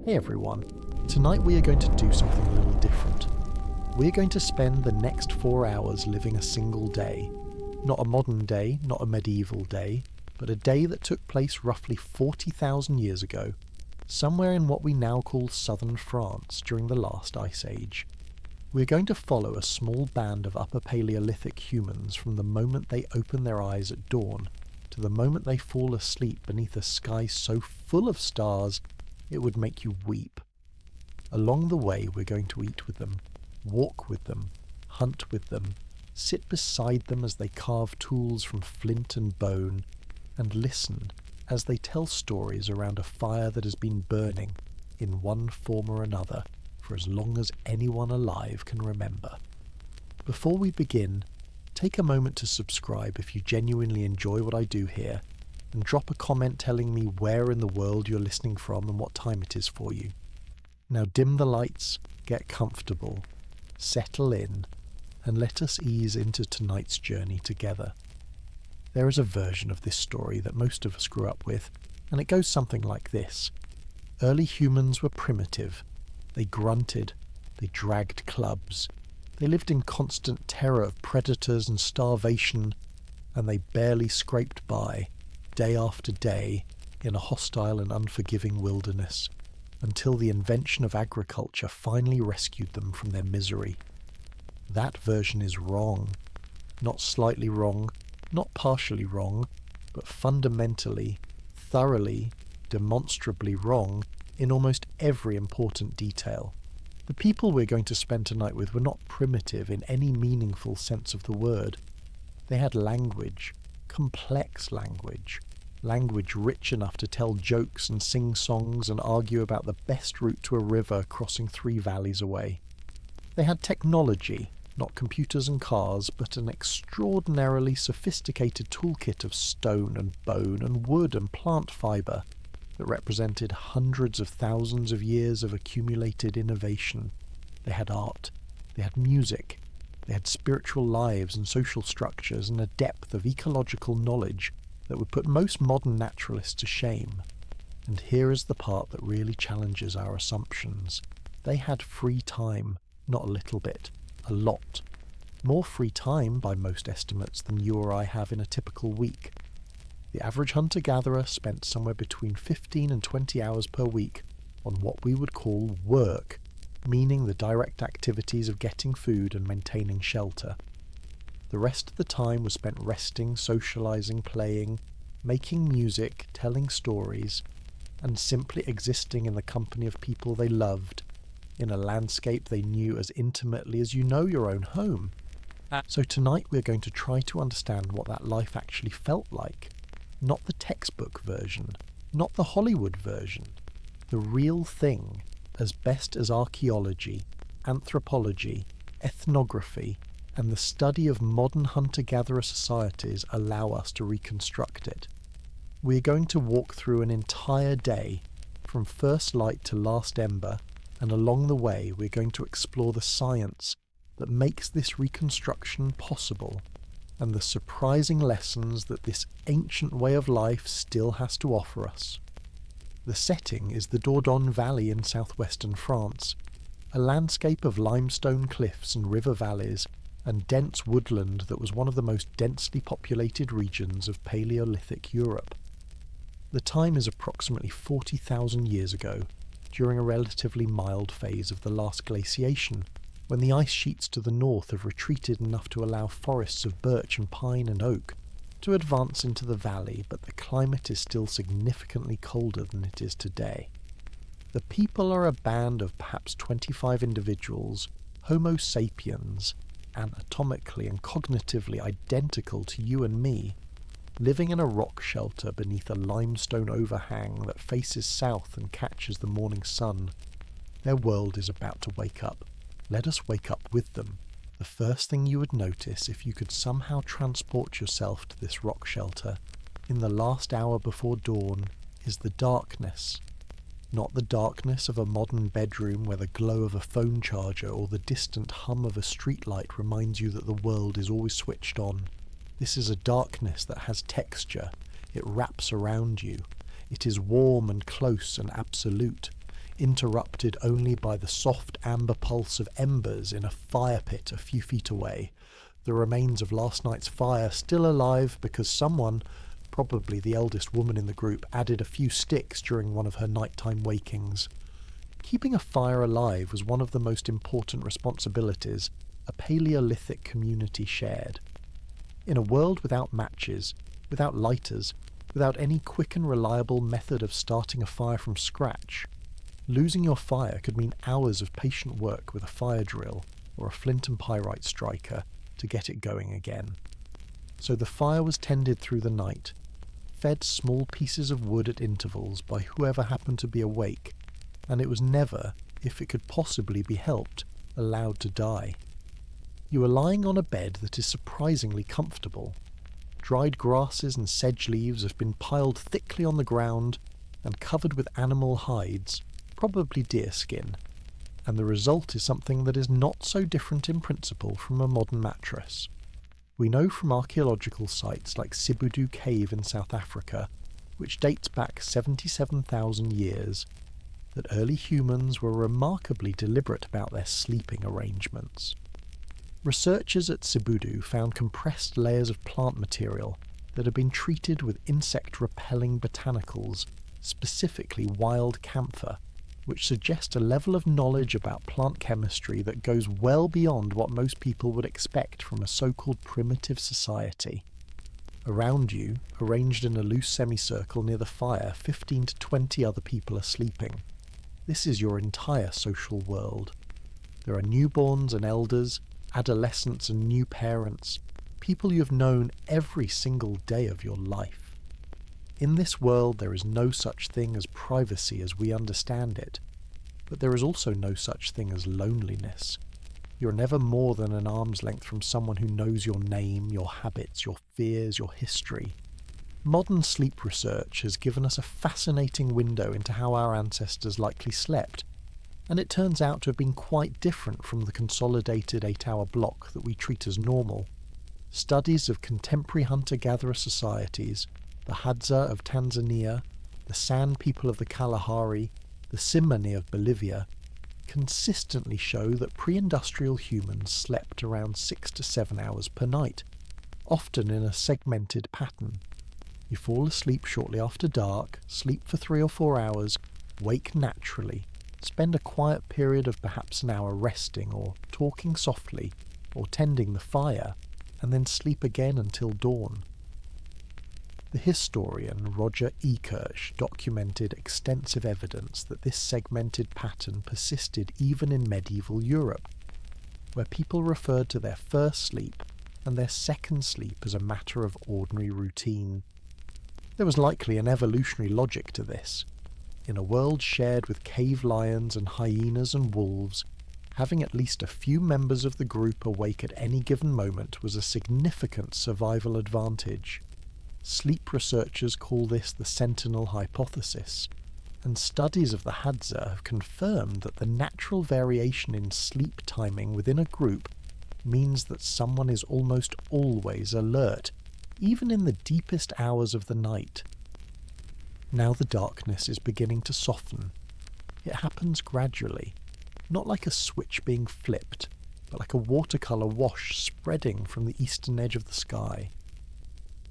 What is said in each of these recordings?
Hey everyone, tonight we are going to do something a little different. We are going to spend the next 4 hours living a single day. Not a modern day, not a medieval day, but a day that took place roughly 40,000 years ago, somewhere in what we now call southern France during the last ice age. We are going to follow a small band of Upper Paleolithic humans from the moment they open their eyes at dawn to the moment they fall asleep beneath a sky so full of stars it would make you weep. Along the way we're going to eat with them, walk with them, hunt with them, sit beside them as they carve tools from flint and bone, and listen as they tell stories around a fire that has been burning, in one form or another, for as long as anyone alive can remember. Before we begin, take a moment to subscribe if you genuinely enjoy what I do here, and drop a comment telling me where in the world you're listening from and what time it is for you. Now dim the lights, get comfortable, settle in, and let us ease into tonight's journey together. There is a version of this story that most of us grew up with, and it goes something like this. Early humans were primitive. They grunted, they dragged clubs, they lived in constant terror of predators and starvation, and they barely scraped by, day after day, in a hostile and unforgiving wilderness, until the invention of agriculture finally rescued them from their misery. That version is wrong. Not slightly wrong, not partially wrong, but fundamentally, thoroughly, demonstrably wrong in almost every important detail. The people we're going to spend tonight with were not primitive in any meaningful sense of the word. They had language, complex language rich enough to tell jokes and sing songs and argue about the best route to a river crossing 3 valleys away. They had technology, not computers and cars, but an extraordinarily sophisticated toolkit of stone and bone and wood and plant fibre that represented hundreds of thousands of years of accumulated innovation. They had art, they had music, they had spiritual lives and social structures and a depth of ecological knowledge that would put most modern naturalists to shame. And here is the part that really challenges our assumptions. They had free time, not a little bit, a lot. More free time, by most estimates, than you or I have in a typical week. The average hunter-gatherer spent somewhere between 15 and 20 hours per week on what we would call work, meaning the direct activities of getting food and maintaining shelter. The rest of the time was spent resting, socializing, playing, making music, telling stories, and simply existing in the company of people they loved, in a landscape they knew as intimately as you know your own home. So tonight we're going to try to understand what that life actually felt like. Not the textbook version, not the Hollywood version. The real thing, as best as archaeology, anthropology, ethnography, and the study of modern hunter-gatherer societies allow us to reconstruct it. We are going to walk through an entire day, from first light to last ember, and along the way we're going to explore the science that makes this reconstruction possible, and the surprising lessons that this ancient way of life still has to offer us. The setting is the Dordogne Valley in southwestern France, a landscape of limestone cliffs and river valleys and dense woodland that was one of the most densely populated regions of Paleolithic Europe. The time is approximately 40,000 years ago, during a relatively mild phase of the last glaciation, when the ice sheets to the north have retreated enough to allow forests of birch and pine and oak to advance into the valley, but the climate is still significantly colder than it is today. The people are a band of perhaps 25 individuals, Homo sapiens, anatomically and cognitively identical to you and me, living in a rock shelter beneath a limestone overhang that faces south and catches the morning sun. Their world is about to wake up. Let us wake up with them. The first thing you would notice if you could somehow transport yourself to this rock shelter in the last hour before dawn is the darkness. Not the darkness of a modern bedroom where the glow of a phone charger or the distant hum of a streetlight reminds you that the world is always switched on. This is a darkness that has texture. It wraps around you. It is warm and close and absolute. interrupted only by the soft amber pulse of embers in a fire pit a few feet away, the remains of last night's fire still alive because someone, probably the eldest woman in the group, added a few sticks during one of her nighttime wakings. Keeping a fire alive was one of the most important responsibilities a Paleolithic community shared. In a world without matches, without lighters, without any quick and reliable method of starting a fire from scratch, losing your fire could mean hours of patient work with a fire drill or a flint and pyrite striker to get it going again. So the fire was tended through the night, fed small pieces of wood at intervals by whoever happened to be awake, and it was never, if it could possibly be helped, allowed to die. You are lying on a bed that is surprisingly comfortable. Dried grasses and sedge leaves have been piled thickly on the ground and covered with animal hides, probably deer skin, and the result is something that is not so different in principle from a modern mattress. We know from archaeological sites like Sibudu Cave in South Africa, which dates back 77,000 years, that early humans were remarkably deliberate about their sleeping arrangements. Researchers at Sibudu found compressed layers of plant material that had been treated with insect-repelling botanicals, specifically wild camphor, which suggest a level of knowledge about plant chemistry that goes well beyond what most people would expect from a so-called primitive society. Around you, arranged in a loose semicircle near the fire, 15 to 20 other people are sleeping. This is your entire social world. There are newborns and elders, adolescents and new parents, people you have known every single day of your life. In this world there is no such thing as privacy as we understand it, but there is also no such thing as loneliness. You are never more than an arm's length from someone who knows your name, your habits, your fears, your history. Modern sleep research has given us a fascinating window into how our ancestors likely slept, and it turns out to have been quite different from the consolidated 8-hour block that we treat as normal. Studies of contemporary hunter-gatherer societies, the Hadza of Tanzania, the San people of the Kalahari, the Tsimane of Bolivia, consistently show that pre-industrial humans slept around 6 to 7 hours per night, often in a segmented pattern. You fall asleep shortly after dark, sleep for 3 or 4 hours, wake naturally, spend a quiet period of perhaps an hour resting or talking softly or tending the fire, and then sleep again until dawn. The historian Roger E. Kirsch documented extensive evidence that this segmented pattern persisted even in medieval Europe, where people referred to their first sleep and their second sleep as a matter of ordinary routine. There was likely an evolutionary logic to this. In a world shared with cave lions and hyenas and wolves, having at least a few members of the group awake at any given moment was a significant survival advantage. Sleep researchers call this the sentinel hypothesis, and studies of the Hadza have confirmed that the natural variation in sleep timing within a group means that someone is almost always alert, even in the deepest hours of the night. Now the darkness is beginning to soften. It happens gradually, not like a switch being flipped, but like a watercolour wash spreading from the eastern edge of the sky.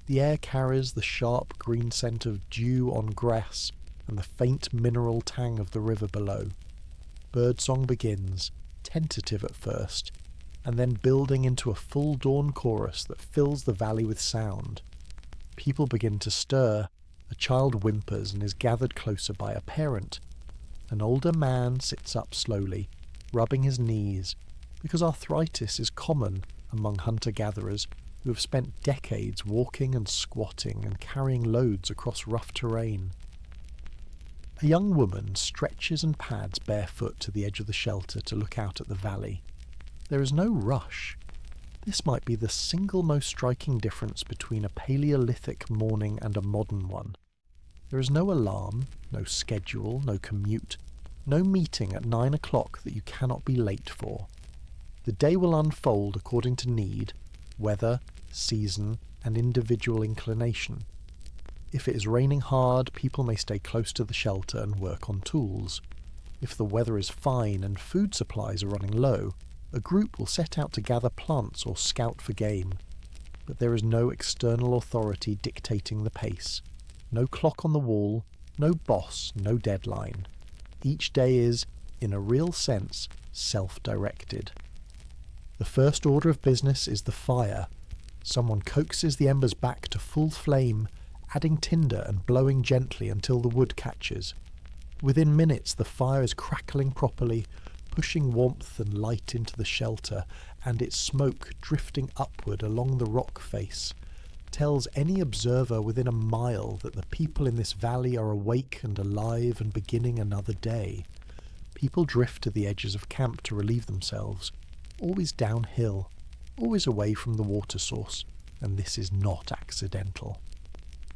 The air carries the sharp green scent of dew on grass and the faint mineral tang of the river below. Birdsong begins, tentative at first, and then building into a full dawn chorus that fills the valley with sound. People begin to stir, a child whimpers and is gathered closer by a parent. An older man sits up slowly, rubbing his knees, because arthritis is common among hunter-gatherers who have spent decades walking and squatting and carrying loads across rough terrain. A young woman stretches and pads barefoot to the edge of the shelter to look out at the valley. There is no rush. This might be the single most striking difference between a Paleolithic morning and a modern one. There is no alarm, no schedule, no commute, no meeting at 9 o'clock that you cannot be late for. The day will unfold according to need, weather, season, and individual inclination. If it is raining hard, people may stay close to the shelter and work on tools. If the weather is fine and food supplies are running low, a group will set out to gather plants or scout for game. But there is no external authority dictating the pace. No clock on the wall, no boss, no deadline. Each day is, in a real sense, self-directed. The first order of business is the fire. Someone coaxes the embers back to full flame, adding tinder and blowing gently until the wood catches. Within minutes the fire is crackling properly, pushing warmth and light into the shelter, and its smoke drifting upward along the rock face tells any observer within a mile that the people in this valley are awake and alive and beginning another day. People drift to the edges of camp to relieve themselves, always downhill, always away from the water source, and this is not accidental.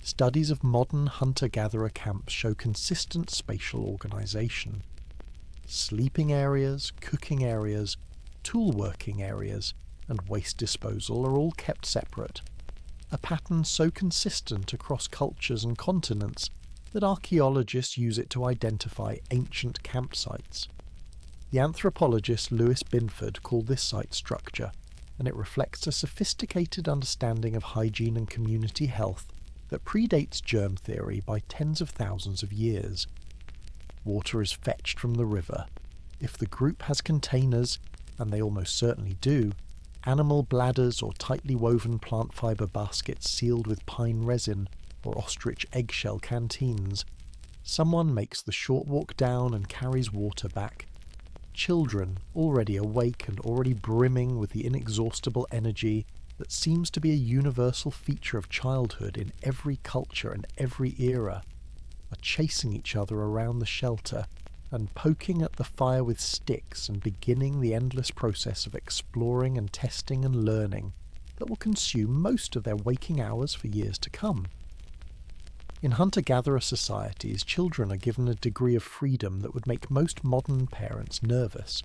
Studies of modern hunter-gatherer camps show consistent spatial organisation. Sleeping areas, cooking areas, tool-working areas, and waste disposal are all kept separate, a pattern so consistent across cultures and continents that archaeologists use it to identify ancient campsites. The anthropologist Lewis Binford called this site structure, and it reflects a sophisticated understanding of hygiene and community health that predates germ theory by tens of thousands of years. Water is fetched from the river. If the group has containers, and they almost certainly do, animal bladders or tightly woven plant fibre baskets sealed with pine resin or ostrich eggshell canteens, someone makes the short walk down and carries water back. Children, already awake and already brimming with the inexhaustible energy that seems to be a universal feature of childhood in every culture and every era, are chasing each other around the shelter and poking at the fire with sticks and beginning the endless process of exploring and testing and learning that will consume most of their waking hours for years to come. In hunter-gatherer societies, children are given a degree of freedom that would make most modern parents nervous.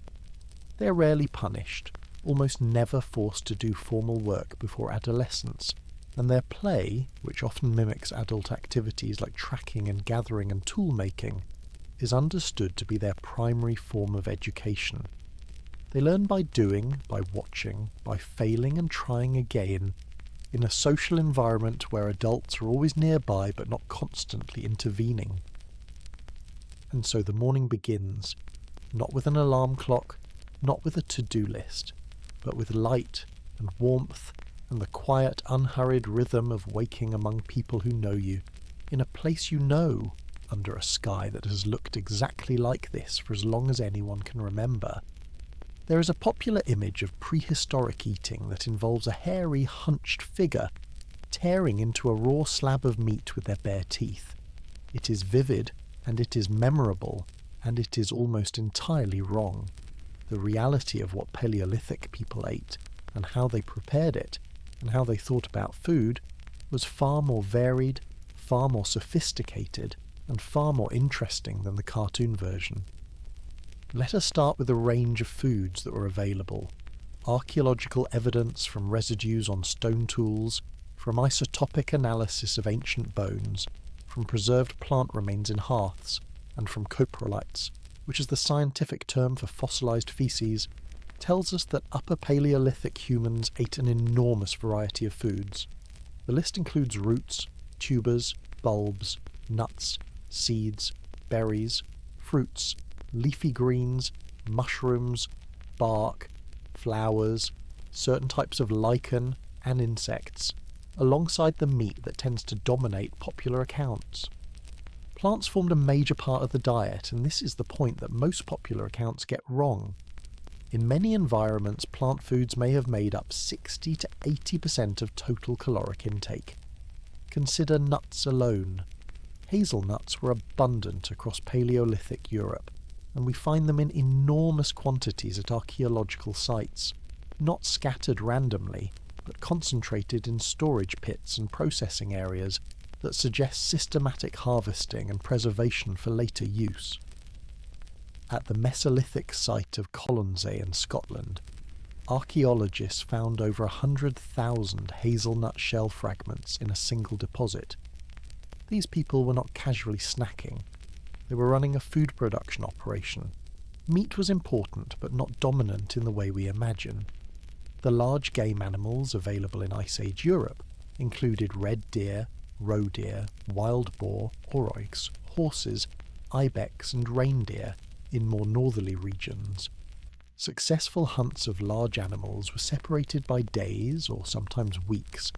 They are rarely punished, almost never forced to do formal work before adolescence, and their play, which often mimics adult activities like tracking and gathering and tool-making, is understood to be their primary form of education. They learn by doing, by watching, by failing and trying again, in a social environment where adults are always nearby but not constantly intervening. And so the morning begins, not with an alarm clock, not with a to-do list, but with light and warmth and the quiet, unhurried rhythm of waking among people who know you, in a place you know, under a sky that has looked exactly like this for as long as anyone can remember. There is a popular image of prehistoric eating that involves a hairy, hunched figure tearing into a raw slab of meat with their bare teeth. It is vivid, and it is memorable, and it is almost entirely wrong. The reality of what Paleolithic people ate, and how they prepared it, and how they thought about food, was far more varied, far more sophisticated, and far more interesting than the cartoon version. Let us start with a range of foods that were available. Archaeological evidence from residues on stone tools, from isotopic analysis of ancient bones, from preserved plant remains in hearths, and from coprolites, which is the scientific term for fossilized feces, tells us that Upper Paleolithic humans ate an enormous variety of foods. The list includes roots, tubers, bulbs, nuts, seeds, berries, fruits, leafy greens, mushrooms, bark, flowers, certain types of lichen, and insects, alongside the meat that tends to dominate popular accounts. Plants formed a major part of the diet, and this is the point that most popular accounts get wrong. In many environments, plant foods may have made up 60 to 80% of total caloric intake. Consider nuts alone. Hazelnuts were abundant across Paleolithic Europe, and we find them in enormous quantities at archaeological sites, not scattered randomly, but concentrated in storage pits and processing areas that suggest systematic harvesting and preservation for later use. At the Mesolithic site of Colonsay in Scotland, archaeologists found over 100,000 hazelnut shell fragments in a single deposit. These people were not casually snacking. They were running a food production operation. Meat was important, but not dominant in the way we imagine. The large game animals available in Ice Age Europe included red deer, roe deer, wild boar, aurochs, horses, ibex and reindeer in more northerly regions. Successful hunts of large animals were separated by days or sometimes weeks,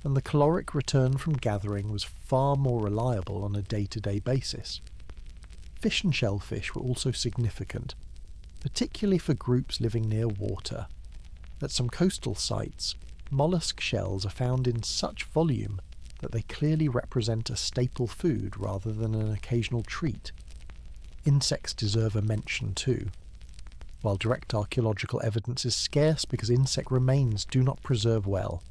and the caloric return from gathering was far more reliable on a day-to-day basis. Fish and shellfish were also significant, particularly for groups living near water. At some coastal sites, mollusk shells are found in such volume that they clearly represent a staple food rather than an occasional treat. Insects deserve a mention too. While direct archaeological evidence is scarce because insect remains do not preserve well,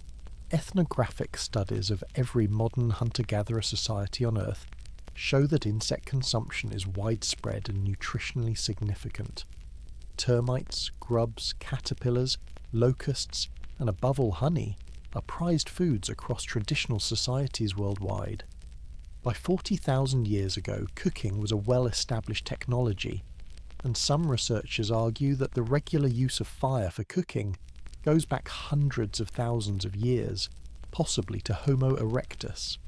ethnographic studies of every modern hunter-gatherer society on Earth show that insect consumption is widespread and nutritionally significant. Termites, grubs, caterpillars, locusts, and above all honey, are prized foods across traditional societies worldwide. By 40,000 years ago, cooking was a well-established technology, and some researchers argue that the regular use of fire for cooking goes back hundreds of thousands of years, possibly to Homo erectus.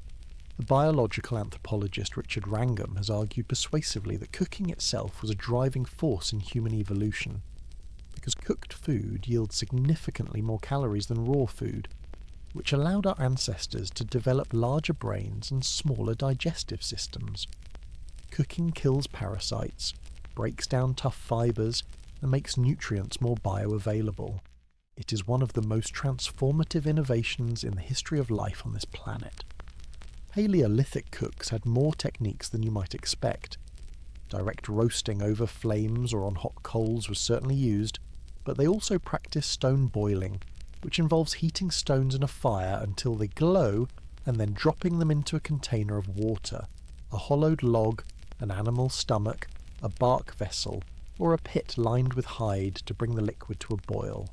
The biological anthropologist Richard Wrangham has argued persuasively that cooking itself was a driving force in human evolution, because cooked food yields significantly more calories than raw food, which allowed our ancestors to develop larger brains and smaller digestive systems. Cooking kills parasites, breaks down tough fibres, and makes nutrients more bioavailable. It is one of the most transformative innovations in the history of life on this planet. Paleolithic cooks had more techniques than you might expect. Direct roasting over flames or on hot coals was certainly used, but they also practiced stone boiling, which involves heating stones in a fire until they glow and then dropping them into a container of water, a hollowed log, an animal's stomach, a bark vessel, or a pit lined with hide to bring the liquid to a boil.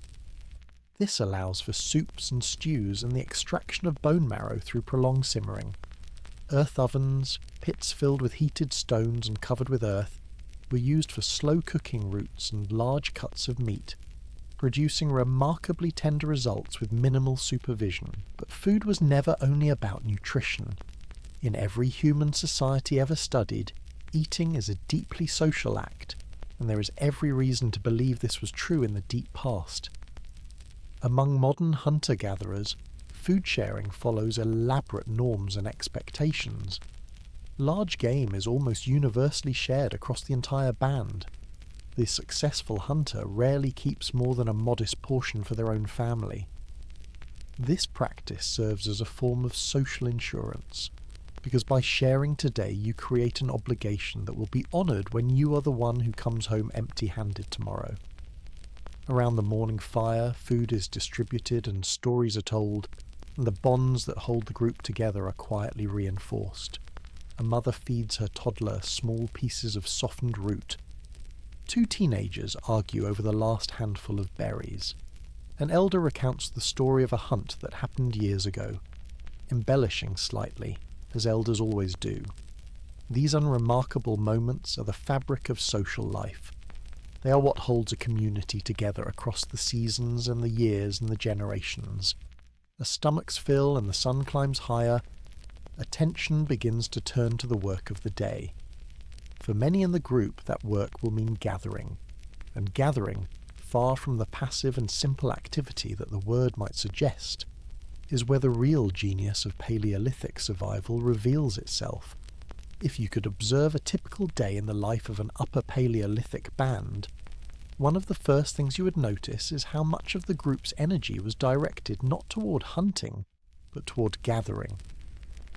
This allows for soups and stews and the extraction of bone marrow through prolonged simmering. Earth ovens, pits filled with heated stones and covered with earth, were used for slow cooking routes and large cuts of meat, producing remarkably tender results with minimal supervision. But food was never only about nutrition. In every human society ever studied, eating is a deeply social act, and there is every reason to believe this was true in the deep past. Among modern hunter-gatherers, food sharing follows elaborate norms and expectations. Large game is almost universally shared across the entire band. The successful hunter rarely keeps more than a modest portion for their own family. This practice serves as a form of social insurance, because by sharing today you create an obligation that will be honoured when you are the one who comes home empty-handed tomorrow. Around the morning fire, food is distributed and stories are told, and the bonds that hold the group together are quietly reinforced. A mother feeds her toddler small pieces of softened root. Two teenagers argue over the last handful of berries. An elder recounts the story of a hunt that happened years ago, embellishing slightly, as elders always do. These unremarkable moments are the fabric of social life. They are what holds a community together across the seasons and the years and the generations. As stomachs fill and the sun climbs higher, attention begins to turn to the work of the day. For many in the group, that work will mean gathering, and gathering, far from the passive and simple activity that the word might suggest, is where the real genius of Paleolithic survival reveals itself. If you could observe a typical day in the life of an Upper Paleolithic band, one of the first things you would notice is how much of the group's energy was directed not toward hunting, but toward gathering.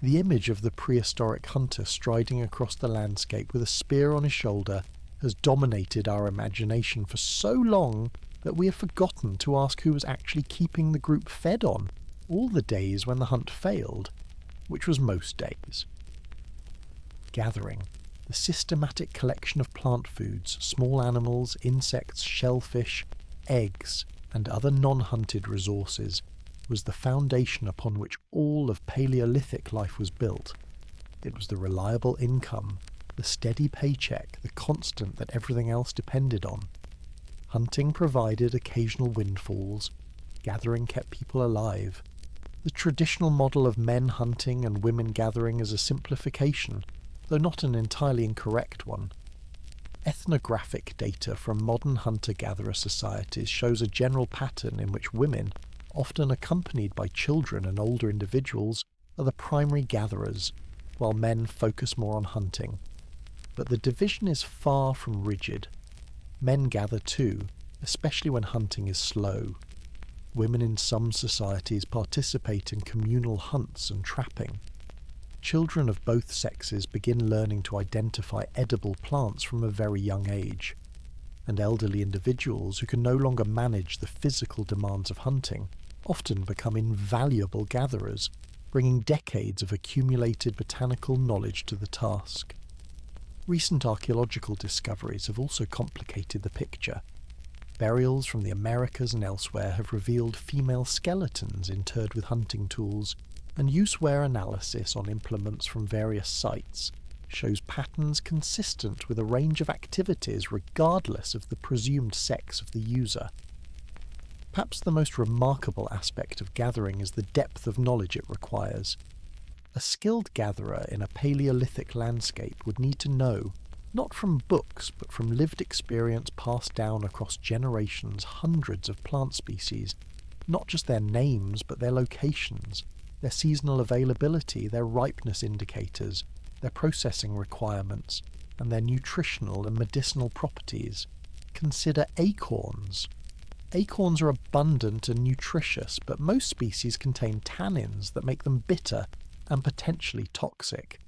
The image of the prehistoric hunter striding across the landscape with a spear on his shoulder has dominated our imagination for so long that we have forgotten to ask who was actually keeping the group fed on all the days when the hunt failed, which was most days. Gathering, the systematic collection of plant foods, small animals, insects, shellfish, eggs, and other non-hunted resources, was the foundation upon which all of Paleolithic life was built. It was the reliable income, the steady paycheck, the constant that everything else depended on. Hunting provided occasional windfalls. Gathering kept people alive. The traditional model of men hunting and women gathering is a simplification, though not an entirely incorrect one. Ethnographic data from modern hunter-gatherer societies shows a general pattern in which women, often accompanied by children and older individuals, are the primary gatherers, while men focus more on hunting. But the division is far from rigid. Men gather too, especially when hunting is slow. Women in some societies participate in communal hunts and trapping. Children of both sexes begin learning to identify edible plants from a very young age, and elderly individuals who can no longer manage the physical demands of hunting often become invaluable gatherers, bringing decades of accumulated botanical knowledge to the task. Recent archaeological discoveries have also complicated the picture. Burials from the Americas and elsewhere have revealed female skeletons interred with hunting tools, and use-wear analysis on implements from various sites shows patterns consistent with a range of activities regardless of the presumed sex of the user. Perhaps the most remarkable aspect of gathering is the depth of knowledge it requires. A skilled gatherer in a Paleolithic landscape would need to know, not from books, but from lived experience passed down across generations, hundreds of plant species, not just their names, but their locations, their seasonal availability, their ripeness indicators, their processing requirements, and their nutritional and medicinal properties. Consider acorns. Acorns are abundant and nutritious, but most species contain tannins that make them bitter and potentially toxic.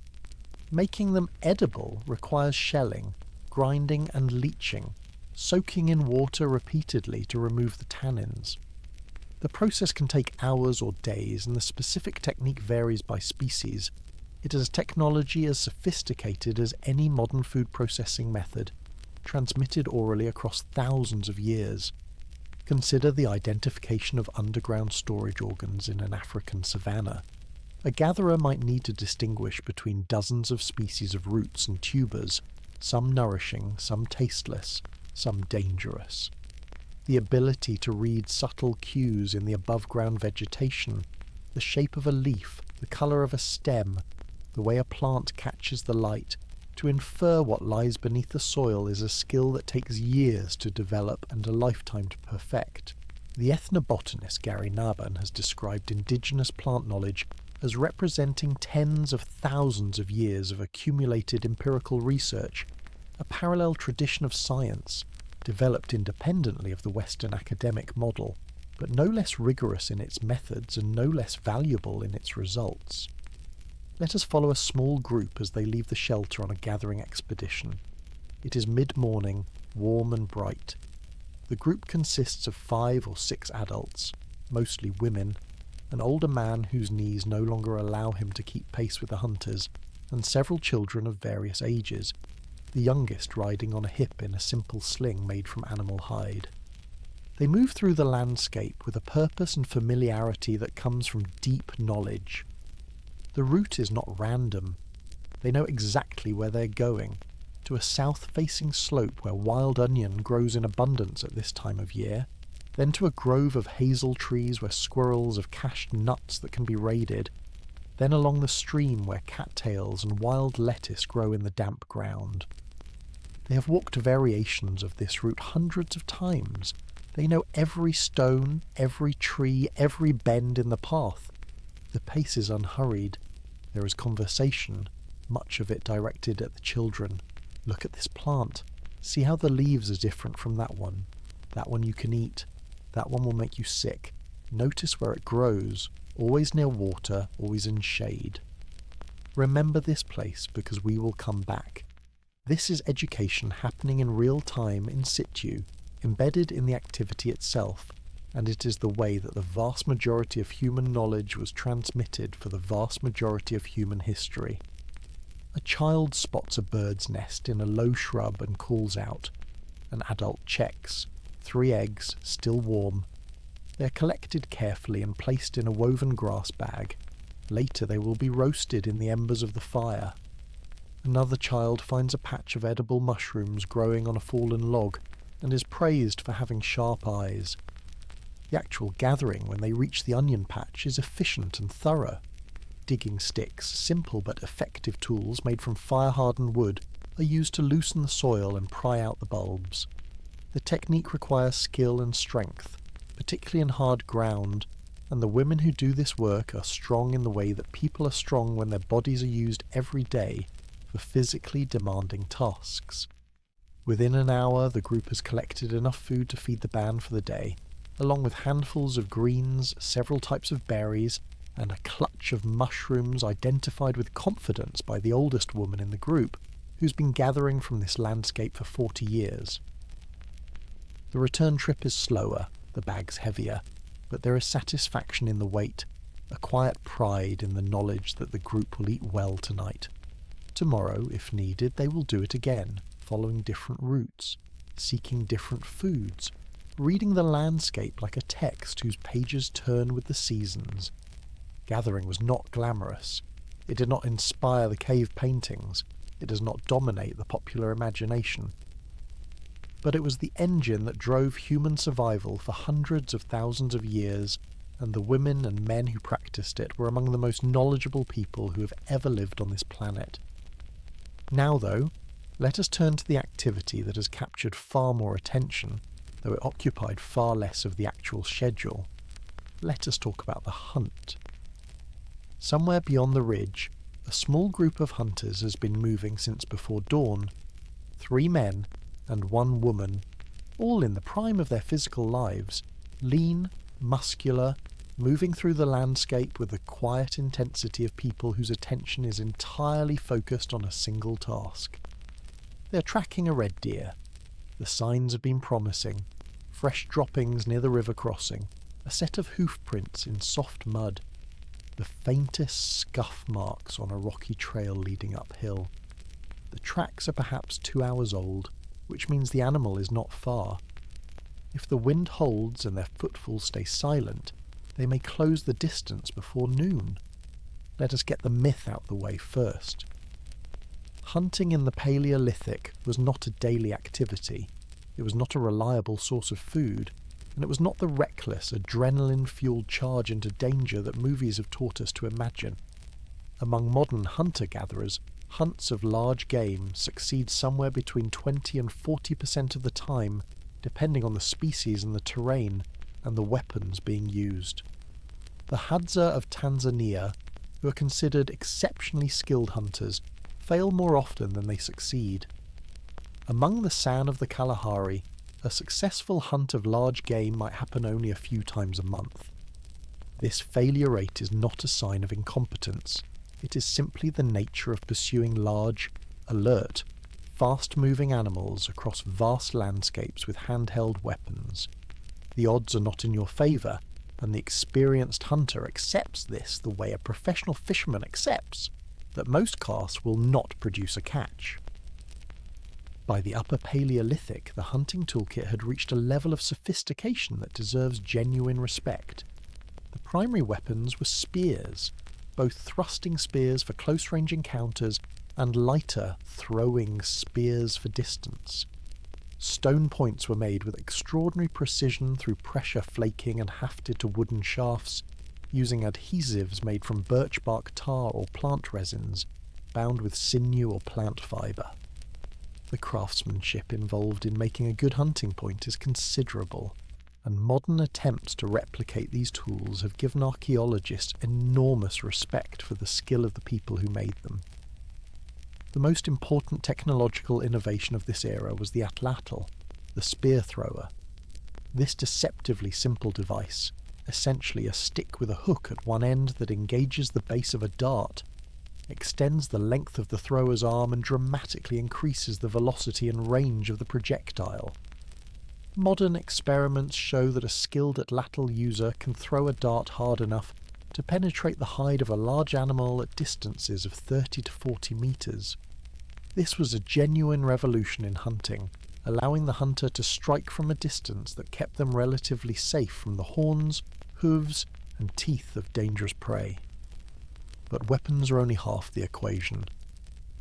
Making them edible requires shelling, grinding and leaching, soaking in water repeatedly to remove the tannins. The process can take hours or days, and the specific technique varies by species. It is a technology as sophisticated as any modern food processing method, transmitted orally across thousands of years. Consider the identification of underground storage organs in an African savanna. A gatherer might need to distinguish between dozens of species of roots and tubers, some nourishing, some tasteless, some dangerous. The ability to read subtle cues in the above-ground vegetation, the shape of a leaf, the colour of a stem, the way a plant catches the light, to infer what lies beneath the soil is a skill that takes years to develop and a lifetime to perfect. The ethnobotanist Gary Naban has described indigenous plant knowledge as representing tens of thousands of years of accumulated empirical research, a parallel tradition of science, developed independently of the Western academic model, but no less rigorous in its methods and no less valuable in its results. Let us follow a small group as they leave the shelter on a gathering expedition. It is mid-morning, warm and bright. The group consists of 5 or 6 adults, mostly women, an older man whose knees no longer allow him to keep pace with the hunters, and several children of various ages, the youngest riding on a hip in a simple sling made from animal hide. They move through the landscape with a purpose and familiarity that comes from deep knowledge. The route is not random. They know exactly where they're going, to a south-facing slope where wild onion grows in abundance at this time of year, then to a grove of hazel trees where squirrels have cached nuts that can be raided, then along the stream where cattails and wild lettuce grow in the damp ground. They have walked variations of this route hundreds of times. They know every stone, every tree, every bend in the path. The pace is unhurried. There is conversation, much of it directed at the children. Look at this plant. See how the leaves are different from that one. That one you can eat. That one will make you sick. Notice where it grows, always near water, always in shade. Remember this place because we will come back. This is education happening in real time in situ, embedded in the activity itself, and it is the way that the vast majority of human knowledge was transmitted for the vast majority of human history. A child spots a bird's nest in a low shrub and calls out. An adult checks. 3 eggs, still warm. They are collected carefully and placed in a woven grass bag. Later they will be roasted in the embers of the fire. Another child finds a patch of edible mushrooms growing on a fallen log and is praised for having sharp eyes. The actual gathering when they reach the onion patch is efficient and thorough. Digging sticks, simple but effective tools made from fire-hardened wood, are used to loosen the soil and pry out the bulbs. The technique requires skill and strength, particularly in hard ground, and the women who do this work are strong in the way that people are strong when their bodies are used every day for physically demanding tasks. Within an hour, the group has collected enough food to feed the band for the day, along with handfuls of greens, several types of berries, and a clutch of mushrooms identified with confidence by the oldest woman in the group, who's been gathering from this landscape for 40 years. The return trip is slower, the bags heavier, but there is satisfaction in the wait, a quiet pride in the knowledge that the group will eat well tonight. Tomorrow, if needed, they will do it again, following different routes, seeking different foods, reading the landscape like a text whose pages turn with the seasons. Gathering was not glamorous. It did not inspire the cave paintings. It does not dominate the popular imagination. But it was the engine that drove human survival for hundreds of thousands of years, and the women and men who practiced it were among the most knowledgeable people who have ever lived on this planet. Now, though, let us turn to the activity that has captured far more attention, though it occupied far less of the actual schedule. Let us talk about the hunt. Somewhere beyond the ridge, a small group of hunters has been moving since before dawn. 3 men and 1 woman, all in the prime of their physical lives, lean, muscular, moving through the landscape with the quiet intensity of people whose attention is entirely focused on a single task. They're tracking a red deer. The signs have been promising. Fresh droppings near the river crossing, a set of hoof prints in soft mud, the faintest scuff marks on a rocky trail leading uphill. The tracks are perhaps 2 hours old, which means the animal is not far. If the wind holds and their footfalls stay silent, they may close the distance before noon. Let us get the myth out the way first. Hunting in the Paleolithic was not a daily activity. It was not a reliable source of food, and it was not the reckless, adrenaline-fueled charge into danger that movies have taught us to imagine. Among modern hunter-gatherers, hunts of large game succeed somewhere between 20 and 40% of the time, depending on the species and the terrain, and the weapons being used. The Hadza of Tanzania, who are considered exceptionally skilled hunters, fail more often than they succeed. Among the San of the Kalahari, a successful hunt of large game might happen only a few times a month. This failure rate is not a sign of incompetence. It is simply the nature of pursuing large, alert, fast-moving animals across vast landscapes with handheld weapons. The odds are not in your favour, and the experienced hunter accepts this the way a professional fisherman accepts that most casts will not produce a catch. By the Upper Paleolithic, the hunting toolkit had reached a level of sophistication that deserves genuine respect. The primary weapons were spears, both thrusting spears for close-range encounters and lighter, throwing spears for distance. Stone points were made with extraordinary precision through pressure flaking and hafted to wooden shafts, using adhesives made from birch bark tar or plant resins, bound with sinew or plant fibre. The craftsmanship involved in making a good hunting point is considerable, and modern attempts to replicate these tools have given archaeologists enormous respect for the skill of the people who made them. The most important technological innovation of this era was the atlatl, the spear thrower. This deceptively simple device, essentially a stick with a hook at one end that engages the base of a dart, extends the length of the thrower's arm and dramatically increases the velocity and range of the projectile. Modern experiments show that a skilled atlatl user can throw a dart hard enough to penetrate the hide of a large animal at distances of 30 to 40 metres. This was a genuine revolution in hunting, allowing the hunter to strike from a distance that kept them relatively safe from the horns, hooves, and teeth of dangerous prey. But weapons are only half the equation.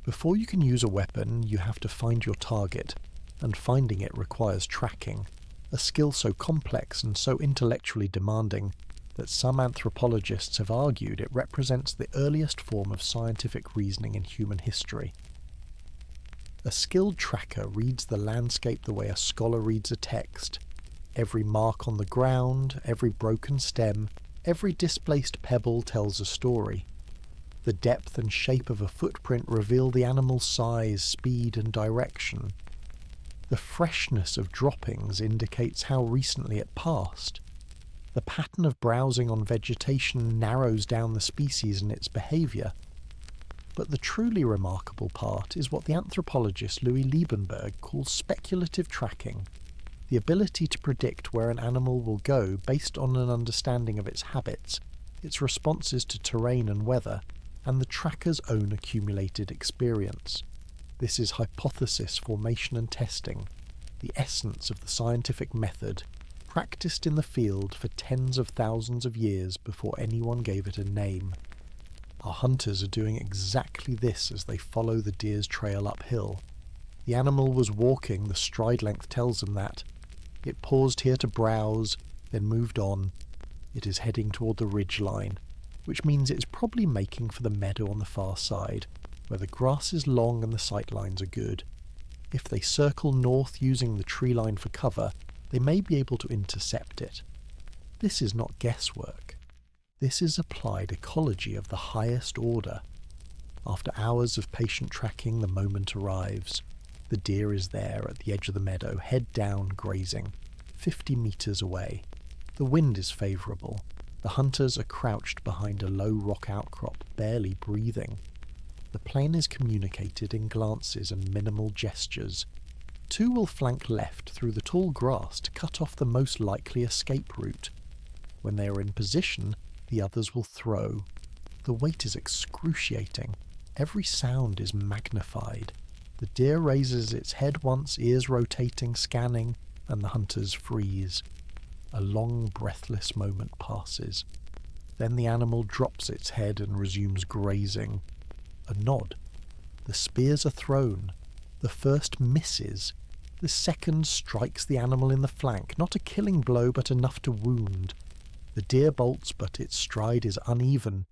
Before you can use a weapon, you have to find your target, and finding it requires tracking, a skill so complex and so intellectually demanding that some anthropologists have argued it represents the earliest form of scientific reasoning in human history. A skilled tracker reads the landscape the way a scholar reads a text. Every mark on the ground, every broken stem, every displaced pebble tells a story. The depth and shape of a footprint reveal the animal's size, speed, and direction. The freshness of droppings indicates how recently it passed. The pattern of browsing on vegetation narrows down the species and its behaviour. But the truly remarkable part is what the anthropologist Louis Liebenberg calls speculative tracking, the ability to predict where an animal will go based on an understanding of its habits, its responses to terrain and weather, and the tracker's own accumulated experience. This is hypothesis formation and testing, the essence of the scientific method, practiced in the field for tens of thousands of years before anyone gave it a name. Our hunters are doing exactly this as they follow the deer's trail uphill. The animal was walking, the stride length tells them that. It paused here to browse, then moved on. It is heading toward the ridge line, which means it is probably making for the meadow on the far side, where the grass is long and the sight lines are good. If they circle north using the tree line for cover, they may be able to intercept it. This is not guesswork. This is applied ecology of the highest order. After hours of patient tracking, the moment arrives. The deer is there at the edge of the meadow, head down, grazing, 50 metres away. The wind is favourable. The hunters are crouched behind a low rock outcrop, barely breathing. The plan is communicated in glances and minimal gestures. Two will flank left through the tall grass to cut off the most likely escape route. When they are in position, the others will throw. The weight is excruciating. Every sound is magnified. The deer raises its head once, ears rotating, scanning, and the hunters freeze. A long, breathless moment passes. Then the animal drops its head and resumes grazing. A nod. The spears are thrown. The first misses. The second strikes the animal in the flank, not a killing blow, but enough to wound. The deer bolts, but its stride is uneven.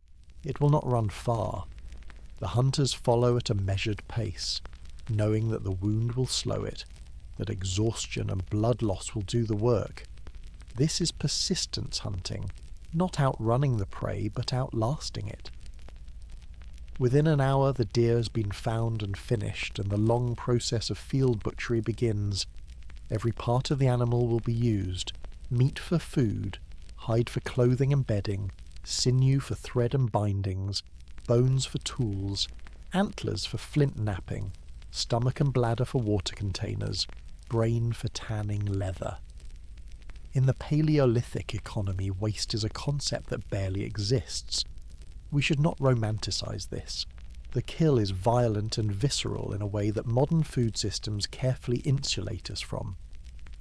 It will not run far. The hunters follow at a measured pace, knowing that the wound will slow it, that exhaustion and blood loss will do the work. This is persistence hunting, not outrunning the prey, but outlasting it. Within an hour the deer has been found and finished, and the long process of field butchery begins. Every part of the animal will be used: meat for food, hide for clothing and bedding, sinew for thread and bindings, bones for tools, antlers for flint knapping, stomach and bladder for water containers, brain for tanning leather. In the Paleolithic economy, waste is a concept that barely exists. We should not romanticize this. The kill is violent and visceral in a way that modern food systems carefully insulate us from.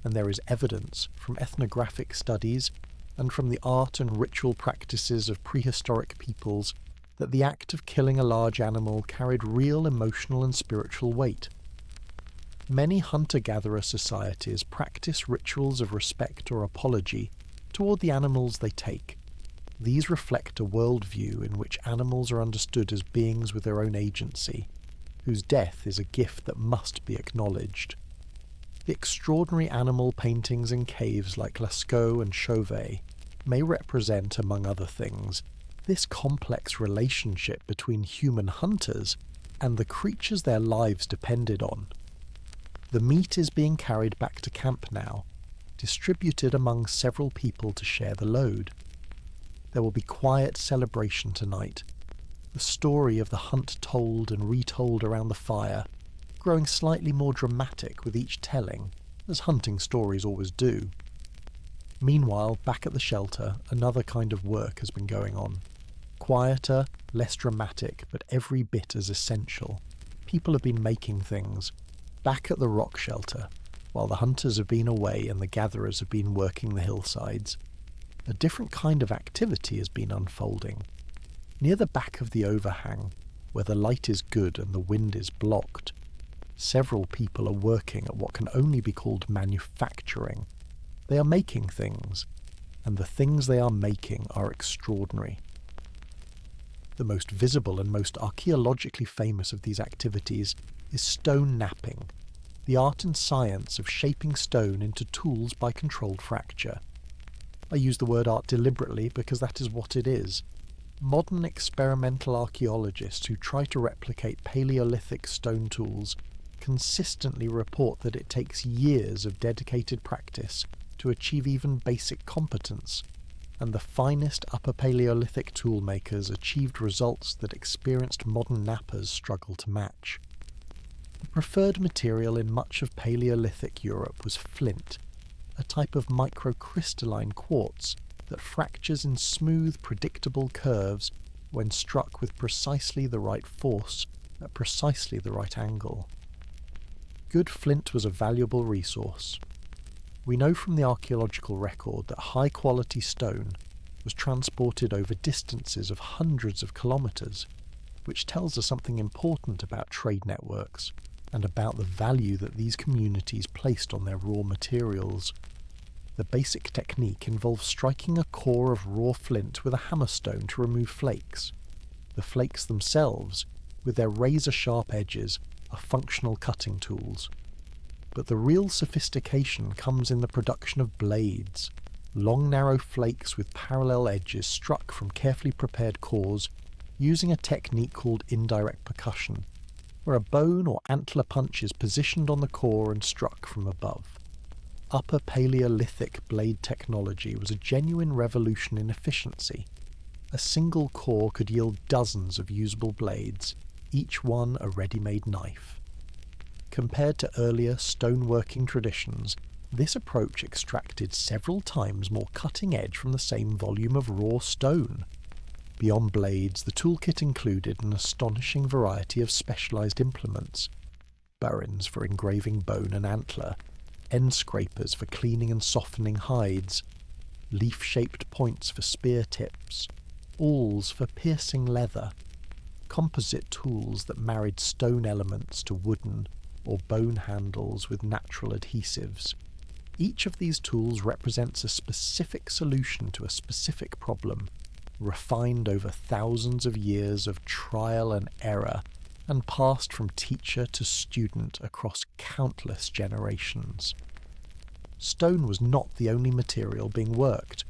And there is evidence from ethnographic studies and from the art and ritual practices of prehistoric peoples that the act of killing a large animal carried real emotional and spiritual weight. Many hunter-gatherer societies practice rituals of respect or apology toward the animals they take. These reflect a worldview in which animals are understood as beings with their own agency, whose death is a gift that must be acknowledged. The extraordinary animal paintings in caves like Lascaux and Chauvet may represent, among other things, this complex relationship between human hunters and the creatures their lives depended on. The meat is being carried back to camp now, distributed among several people to share the load. There will be quiet celebration tonight, the story of the hunt told and retold around the fire, growing slightly more dramatic with each telling, as hunting stories always do. Meanwhile, back at the shelter, another kind of work has been going on. Quieter, less dramatic, but every bit as essential. People have been making things. Back at the rock shelter, while the hunters have been away and the gatherers have been working the hillsides, a different kind of activity has been unfolding. Near the back of the overhang, where the light is good and the wind is blocked. Several people are working at what can only be called manufacturing. They are making things, and the things they are making are extraordinary. The most visible and most archaeologically famous of these activities is stone knapping, the art and science of shaping stone into tools by controlled fracture. I use the word art deliberately because that is what it is. Modern experimental archaeologists who try to replicate Paleolithic stone tools consistently report that it takes years of dedicated practice to achieve even basic competence, and the finest Upper Paleolithic toolmakers achieved results that experienced modern knappers struggle to match. The preferred material in much of Paleolithic Europe was flint, a type of microcrystalline quartz that fractures in smooth, predictable curves when struck with precisely the right force at precisely the right angle. Good flint was a valuable resource. We know from the archaeological record that high-quality stone was transported over distances of hundreds of kilometres, which tells us something important about trade networks and about the value that these communities placed on their raw materials. The basic technique involves striking a core of raw flint with a hammerstone to remove flakes. The flakes themselves, with their razor-sharp edges, are functional cutting tools. But the real sophistication comes in the production of blades, long narrow flakes with parallel edges struck from carefully prepared cores using a technique called indirect percussion, where a bone or antler punch is positioned on the core and struck from above. Upper Paleolithic blade technology was a genuine revolution in efficiency. A single core could yield dozens of usable blades, each one a ready-made knife. Compared to earlier stoneworking traditions, this approach extracted several times more cutting edge from the same volume of raw stone. Beyond blades, the toolkit included an astonishing variety of specialised implements: burins for engraving bone and antler, end scrapers for cleaning and softening hides, leaf-shaped points for spear tips, awls for piercing leather, composite tools that married stone elements to wooden, or bone handles with natural adhesives. Each of these tools represents a specific solution to a specific problem, refined over thousands of years of trial and error, and passed from teacher to student across countless generations. Stone was not the only material being worked.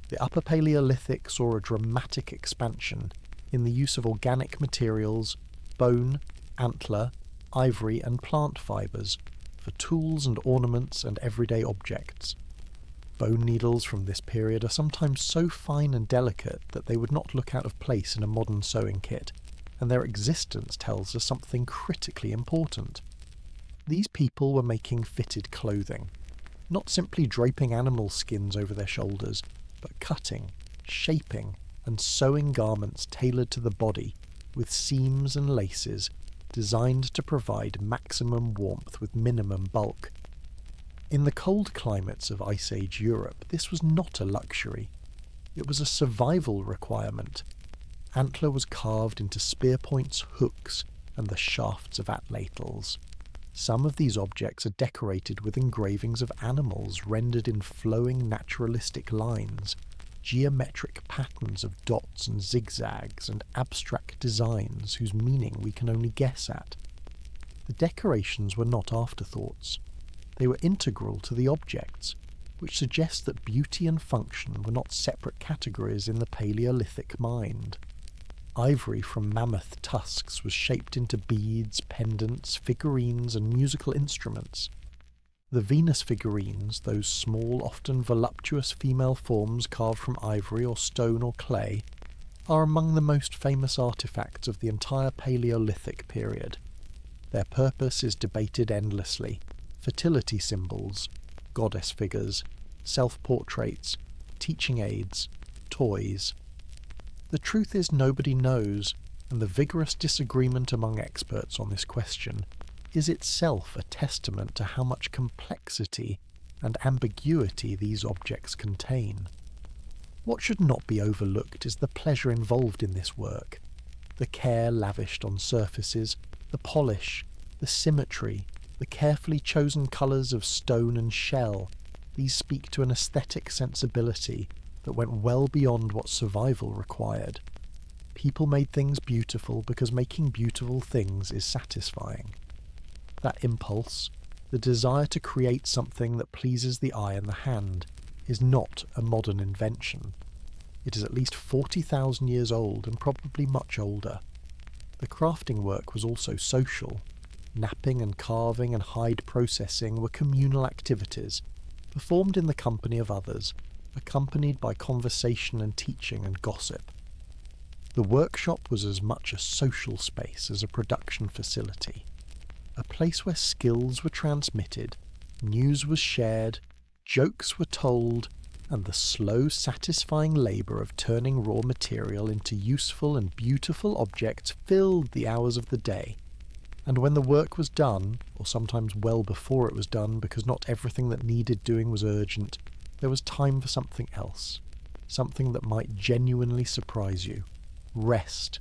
The Upper Paleolithic saw a dramatic expansion in the use of organic materials, bone, antler, ivory and plant fibres for tools and ornaments and everyday objects. Bone needles from this period are sometimes so fine and delicate that they would not look out of place in a modern sewing kit, and their existence tells us something critically important. These people were making fitted clothing, not simply draping animal skins over their shoulders, but cutting, shaping, and sewing garments tailored to the body, with seams and laces, designed to provide maximum warmth with minimum bulk. In the cold climates of Ice Age Europe, this was not a luxury. It was a survival requirement. Antler was carved into spear points, hooks, and the shafts of atlatls. Some of these objects are decorated with engravings of animals rendered in flowing naturalistic lines, geometric patterns of dots and zigzags, and abstract designs whose meaning we can only guess at. The decorations were not afterthoughts. They were integral to the objects, which suggests that beauty and function were not separate categories in the Paleolithic mind. Ivory from mammoth tusks was shaped into beads, pendants, figurines, and musical instruments. The Venus figurines, those small, often voluptuous female forms carved from ivory or stone or clay, are among the most famous artifacts of the entire Paleolithic period. Their purpose is debated endlessly: fertility symbols, goddess figures, self-portraits, teaching aids, toys. The truth is nobody knows, and the vigorous disagreement among experts on this question is itself a testament to how much complexity and ambiguity these objects contain. What should not be overlooked is the pleasure involved in this work. The care lavished on surfaces, the polish, the symmetry, the carefully chosen colours of stone and shell, these speak to an aesthetic sensibility that went well beyond what survival required. People made things beautiful because making beautiful things is satisfying. That impulse, the desire to create something that pleases the eye and the hand, is not a modern invention. It is at least 40,000 years old and probably much older. The crafting work was also social. Knapping and carving and hide processing were communal activities, performed in the company of others, accompanied by conversation and teaching and gossip. The workshop was as much a social space as a production facility, a place where skills were transmitted, news was shared, jokes were told, and the slow, satisfying labour of turning raw material into useful and beautiful objects filled the hours of the day. And when the work was done, or sometimes well before it was done because not everything that needed doing was urgent, there was time for something else, something that might genuinely surprise you. Rest,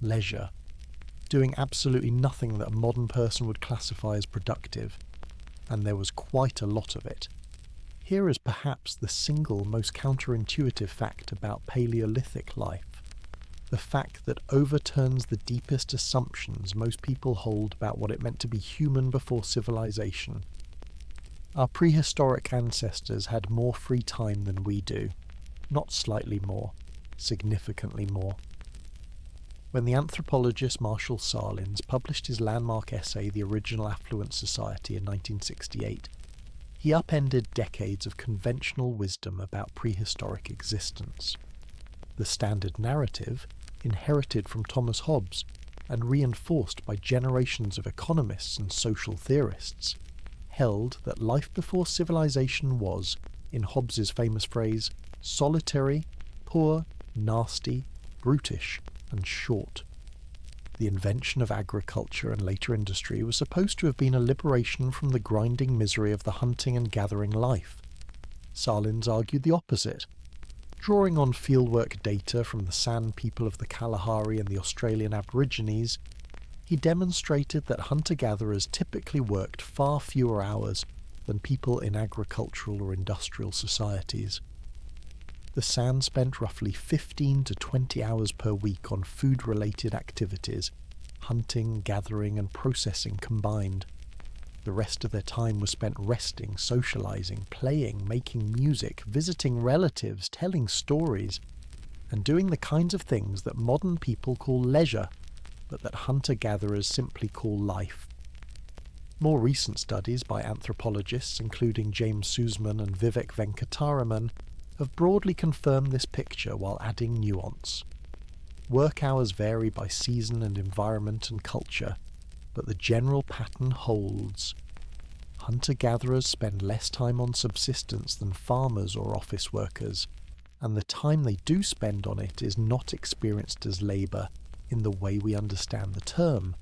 leisure, doing absolutely nothing that a modern person would classify as productive, and there was quite a lot of it. Here is perhaps the single most counterintuitive fact about Paleolithic life, the fact that overturns the deepest assumptions most people hold about what it meant to be human before civilization. Our prehistoric ancestors had more free time than we do, not slightly more, significantly more. When the anthropologist Marshall Salins published his landmark essay The Original Affluent Society in 1968, he upended decades of conventional wisdom about prehistoric existence. The standard narrative, inherited from Thomas Hobbes and reinforced by generations of economists and social theorists, held that life before civilization was, in Hobbes's famous phrase, solitary, poor, nasty, brutish, and short. The invention of agriculture and later industry was supposed to have been a liberation from the grinding misery of the hunting and gathering life. Salins argued the opposite. Drawing on fieldwork data from the San people of the Kalahari and the Australian Aborigines, he demonstrated that hunter-gatherers typically worked far fewer hours than people in agricultural or industrial societies. The San spent roughly 15 to 20 hours per week on food-related activities, hunting, gathering and processing combined. The rest of their time was spent resting, socializing, playing, making music, visiting relatives, telling stories, and doing the kinds of things that modern people call leisure, but that hunter-gatherers simply call life. More recent studies by anthropologists, including James Sussman and Vivek Venkataraman, have broadly confirmed this picture while adding nuance. Work hours vary by season and environment and culture, but the general pattern holds. Hunter-gatherers spend less time on subsistence than farmers or office workers, and the time they do spend on it is not experienced as labour in the way we understand the term.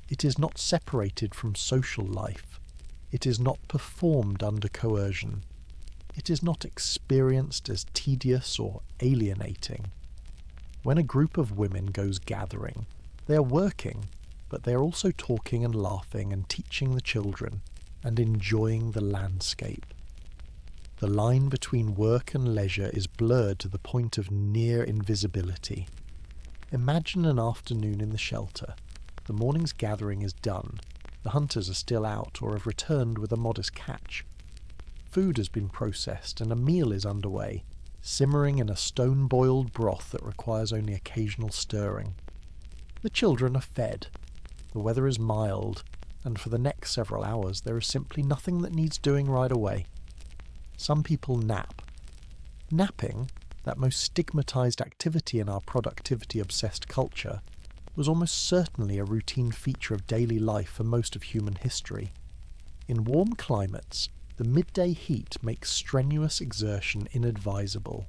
It is not separated from social life. It is not performed under coercion. It is not experienced as tedious or alienating. When a group of women goes gathering, they are working, but they are also talking and laughing and teaching the children and enjoying the landscape. The line between work and leisure is blurred to the point of near invisibility. Imagine an afternoon in the shelter. The morning's gathering is done. The hunters are still out or have returned with a modest catch. Food has been processed and a meal is underway, simmering in a stone-boiled broth that requires only occasional stirring. The children are fed. The weather is mild, and for the next several hours there is simply nothing that needs doing right away. Some people nap. Napping, that most stigmatized activity in our productivity-obsessed culture, was almost certainly a routine feature of daily life for most of human history. In warm climates, the midday heat makes strenuous exertion inadvisable.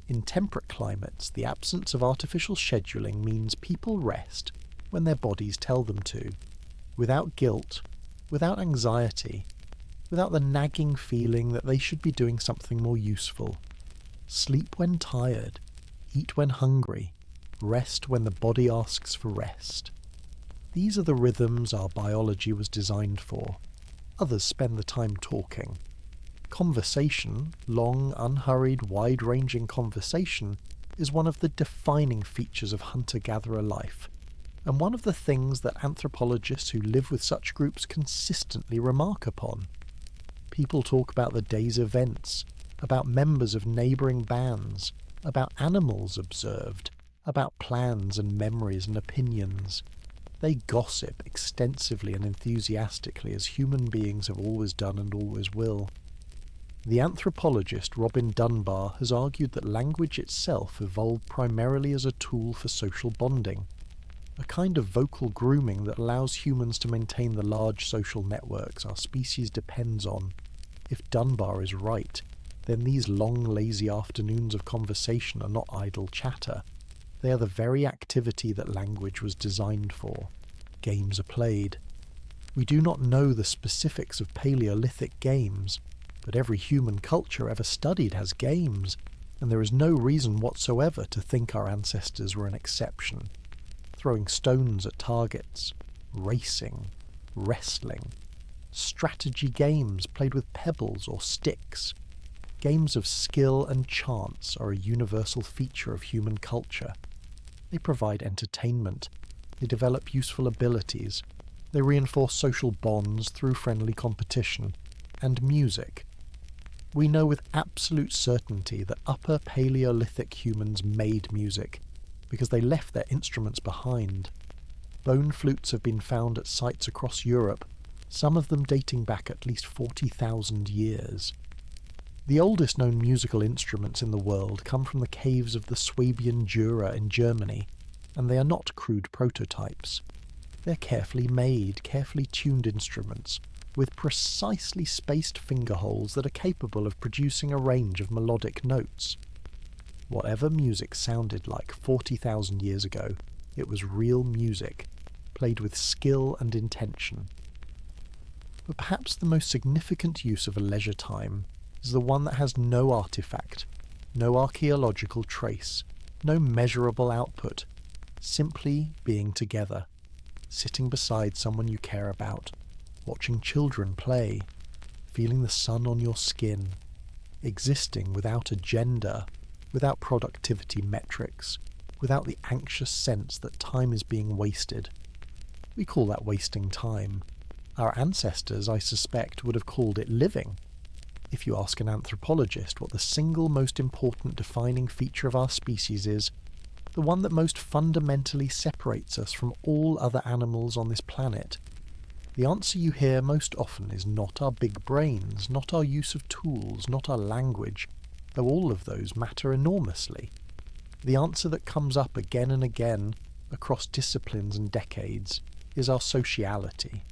In temperate climates, the absence of artificial scheduling means people rest when their bodies tell them to, without guilt, without anxiety, without the nagging feeling that they should be doing something more useful. Sleep when tired, eat when hungry, rest when the body asks for rest. These are the rhythms our biology was designed for. Others spend the time talking. Conversation, long, unhurried, wide-ranging conversation, is one of the defining features of hunter-gatherer life, and one of the things that anthropologists who live with such groups consistently remark upon. People talk about the day's events, about members of neighbouring bands, about animals observed, about plans and memories and opinions. They gossip extensively and enthusiastically as human beings have always done and always will. The anthropologist Robin Dunbar has argued that language itself evolved primarily as a tool for social bonding, a kind of vocal grooming that allows humans to maintain the large social networks our species depends on. If Dunbar is right, then these long, lazy afternoons of conversation are not idle chatter. They are the very activity that language was designed for. Games are played. We do not know the specifics of Paleolithic games, but every human culture ever studied has games, and there is no reason whatsoever to think our ancestors were an exception. Throwing stones at targets, racing, wrestling, strategy games played with pebbles or sticks. Games of skill and chance are a universal feature of human culture. They provide entertainment, they develop useful abilities, they reinforce social bonds through friendly competition, and music. We know with absolute certainty that Upper Paleolithic humans made music, because they left their instruments behind. Bone flutes have been found at sites across Europe, some of them dating back at least 40,000 years. The oldest known musical instruments in the world come from the caves of the Swabian Jura in Germany, and they are not crude prototypes. They're carefully made, carefully tuned instruments, with precisely spaced finger holes that are capable of producing a range of melodic notes. Whatever music sounded like 40,000 years ago, it was real music, played with skill and intention. But perhaps the most significant use of a leisure time is the one that has no artifact, no archaeological trace, no measurable output, simply being together, sitting beside someone you care about, watching children play, feeling the sun on your skin, existing without agenda, without productivity metrics, without the anxious sense that time is being wasted. We call that wasting time. Our ancestors, I suspect, would have called it living. If you ask an anthropologist what the single most important defining feature of our species is, the one that most fundamentally separates us from all other animals on this planet, the answer you hear most often is not our big brains, not our use of tools, not our language, though all of those matter enormously. The answer that comes up again and again, across disciplines and decades, is our sociality.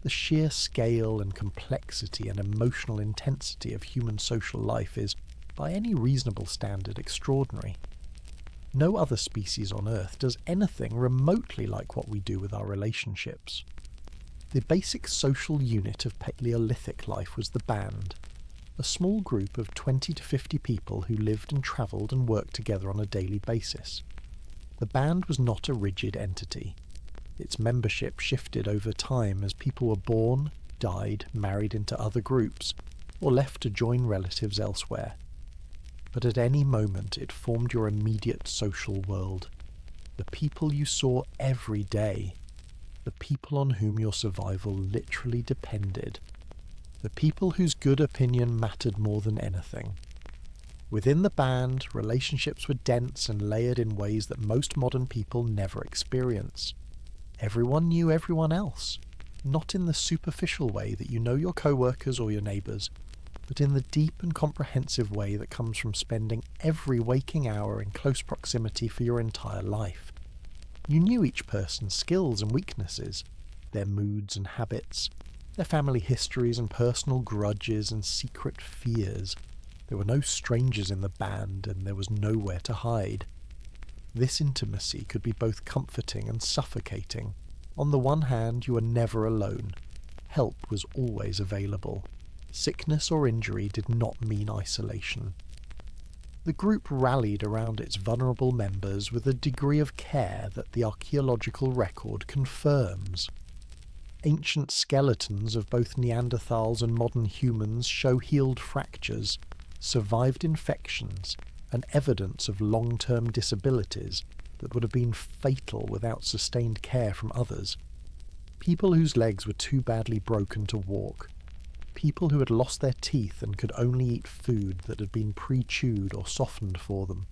The sheer scale and complexity and emotional intensity of human social life is, by any reasonable standard, extraordinary. No other species on Earth does anything remotely like what we do with our relationships. The basic social unit of Paleolithic life was the band, a small group of 20 to 50 people who lived and travelled and worked together on a daily basis. The band was not a rigid entity. Its membership shifted over time as people were born, died, married into other groups, or left to join relatives elsewhere. But at any moment it formed your immediate social world, the people you saw every day, the people on whom your survival literally depended, the people whose good opinion mattered more than anything. Within the band, relationships were dense and layered in ways that most modern people never experience. Everyone knew everyone else, not in the superficial way that you know your co-workers or your neighbours, but in the deep and comprehensive way that comes from spending every waking hour in close proximity for your entire life. You knew each person's skills and weaknesses, their moods and habits, their family histories and personal grudges and secret fears. There were no strangers in the band, and there was nowhere to hide. This intimacy could be both comforting and suffocating. On the one hand, you were never alone. Help was always available. Sickness or injury did not mean isolation. The group rallied around its vulnerable members with a degree of care that the archaeological record confirms. Ancient skeletons of both Neanderthals and modern humans show healed fractures, survived infections, and evidence of long-term disabilities that would have been fatal without sustained care from others. People whose legs were too badly broken to walk. People who had lost their teeth and could only eat food that had been pre-chewed or softened for them.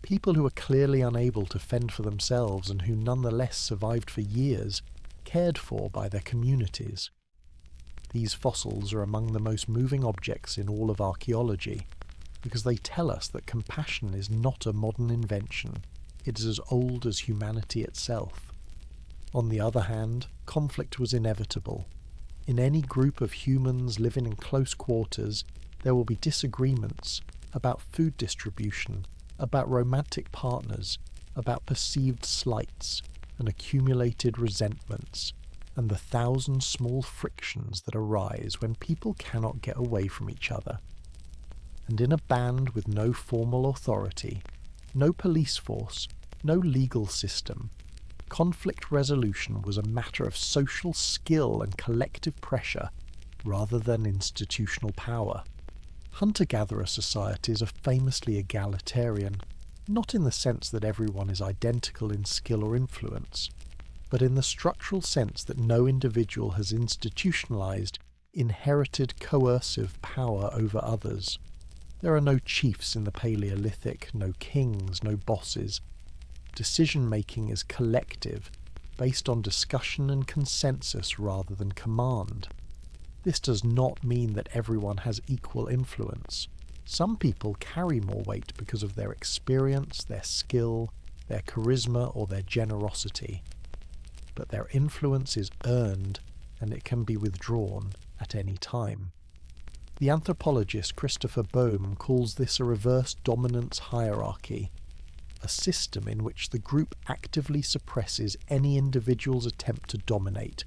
People who were clearly unable to fend for themselves and who nonetheless survived for years, cared for by their communities. These fossils are among the most moving objects in all of archaeology, because they tell us that compassion is not a modern invention, it is as old as humanity itself. On the other hand, conflict was inevitable. In any group of humans living in close quarters, there will be disagreements about food distribution, about romantic partners, about perceived slights, and accumulated resentments, and the thousand small frictions that arise when people cannot get away from each other. And in a band with no formal authority, no police force, no legal system, conflict resolution was a matter of social skill and collective pressure rather than institutional power. Hunter-gatherer societies are famously egalitarian, not in the sense that everyone is identical in skill or influence, but in the structural sense that no individual has institutionalized, inherited coercive power over others. There are no chiefs in the Paleolithic, no kings, no bosses. Decision-making is collective, based on discussion and consensus rather than command. This does not mean that everyone has equal influence. Some people carry more weight because of their experience, their skill, their charisma, or their generosity. But their influence is earned, and it can be withdrawn at any time. The anthropologist Christopher Bohm calls this a reverse dominance hierarchy, a system in which the group actively suppresses any individual's attempt to dominate,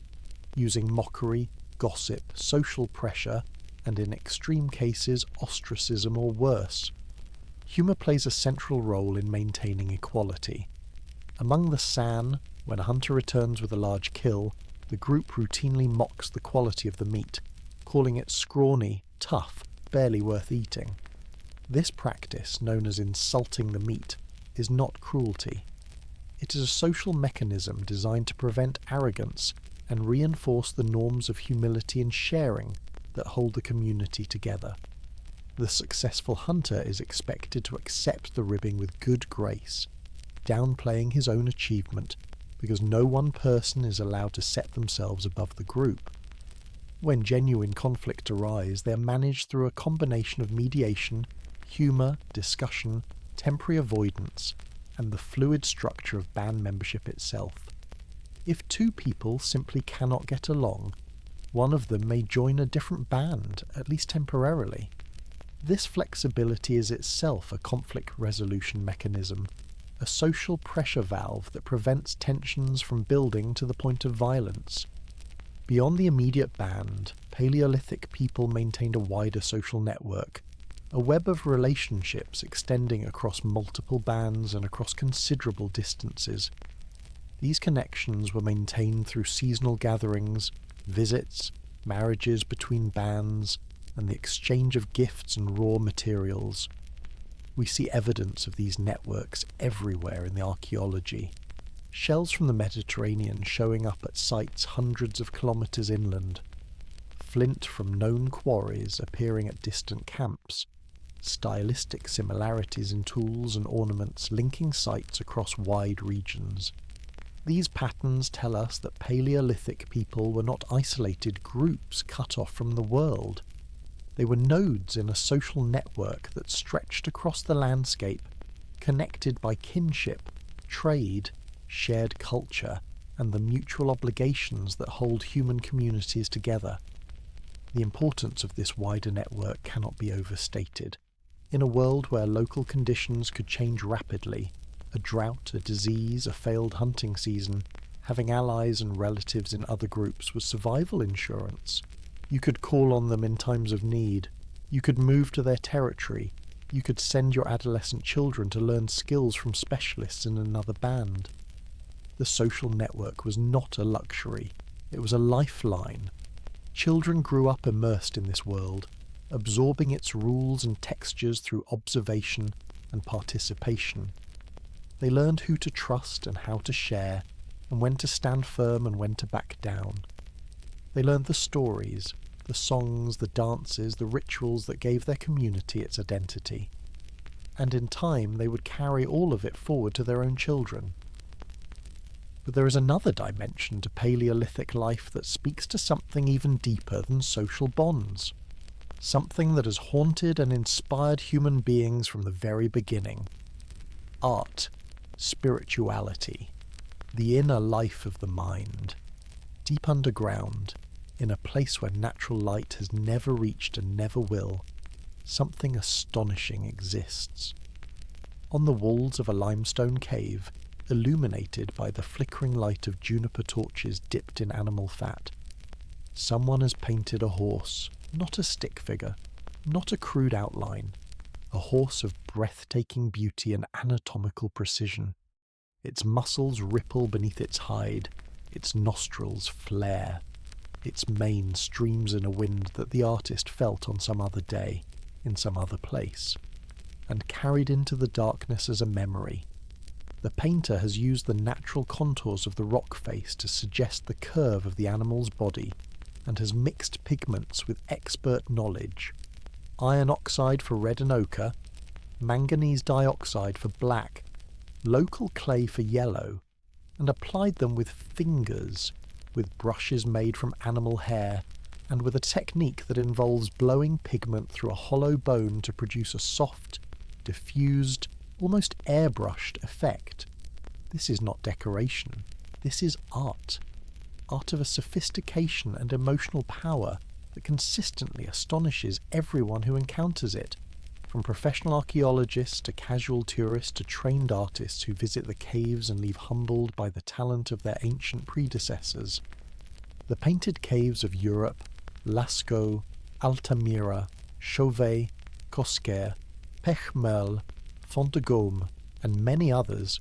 using mockery, gossip, social pressure, and in extreme cases ostracism or worse. Humour plays a central role in maintaining equality. Among the San, when a hunter returns with a large kill, the group routinely mocks the quality of the meat, calling it scrawny, tough, barely worth eating. This practice, known as insulting the meat, is not cruelty. It is a social mechanism designed to prevent arrogance and reinforce the norms of humility and sharing that hold the community together. The successful hunter is expected to accept the ribbing with good grace, downplaying his own achievement because no one person is allowed to set themselves above the group. When genuine conflict arise, they are managed through a combination of mediation, humour, discussion, temporary avoidance, and the fluid structure of band membership itself. If two people simply cannot get along, one of them may join a different band, at least temporarily. This flexibility is itself a conflict resolution mechanism, a social pressure valve that prevents tensions from building to the point of violence. Beyond the immediate band, Paleolithic people maintained a wider social network, a web of relationships extending across multiple bands and across considerable distances. These connections were maintained through seasonal gatherings, visits, marriages between bands, and the exchange of gifts and raw materials. We see evidence of these networks everywhere in the archaeology. Shells from the Mediterranean showing up at sites hundreds of kilometres inland. Flint from known quarries appearing at distant camps. Stylistic similarities in tools and ornaments linking sites across wide regions. These patterns tell us that Paleolithic people were not isolated groups cut off from the world. They were nodes in a social network that stretched across the landscape, connected by kinship, trade, shared culture, and the mutual obligations that hold human communities together. The importance of this wider network cannot be overstated. In a world where local conditions could change rapidly, a drought, a disease, a failed hunting season, having allies and relatives in other groups was survival insurance. You could call on them in times of need. You could move to their territory. You could send your adolescent children to learn skills from specialists in another band. The social network was not a luxury, it was a lifeline. Children grew up immersed in this world, absorbing its rules and textures through observation and participation. They learned who to trust and how to share, and when to stand firm and when to back down. They learned the stories, the songs, the dances, the rituals that gave their community its identity. And in time they would carry all of it forward to their own children. But there is another dimension to Paleolithic life that speaks to something even deeper than social bonds. Something that has haunted and inspired human beings from the very beginning. Art, spirituality, the inner life of the mind. Deep underground, in a place where natural light has never reached and never will, something astonishing exists. On the walls of a limestone cave, illuminated by the flickering light of juniper torches dipped in animal fat, someone has painted a horse, not a stick figure, not a crude outline, a horse of breathtaking beauty and anatomical precision. Its muscles ripple beneath its hide, its nostrils flare, its mane streams in a wind that the artist felt on some other day, in some other place, and carried into the darkness as a memory. The painter has used the natural contours of the rock face to suggest the curve of the animal's body, and has mixed pigments with expert knowledge. Iron oxide for red and ochre, manganese dioxide for black, local clay for yellow, and applied them with fingers, with brushes made from animal hair, and with a technique that involves blowing pigment through a hollow bone to produce a soft, diffused, almost airbrushed effect. This is not decoration. This is art. Art of a sophistication and emotional power that consistently astonishes everyone who encounters it, from professional archaeologists to casual tourists to trained artists who visit the caves and leave humbled by the talent of their ancient predecessors. The painted caves of Europe, Lascaux, Altamira, Chauvet, Cosquer, Pechmerle, Fontagaume, and many others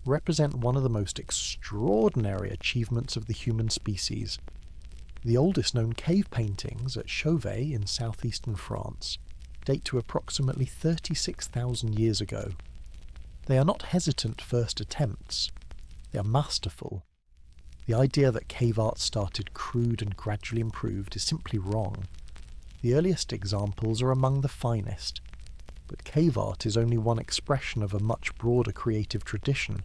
represent one of the most extraordinary achievements of the human species. The oldest known cave paintings at Chauvet in southeastern France date to approximately 36,000 years ago. They are not hesitant first attempts. They are masterful. The idea that cave art started crude and gradually improved is simply wrong. The earliest examples are among the finest, but cave art is only one expression of a much broader creative tradition.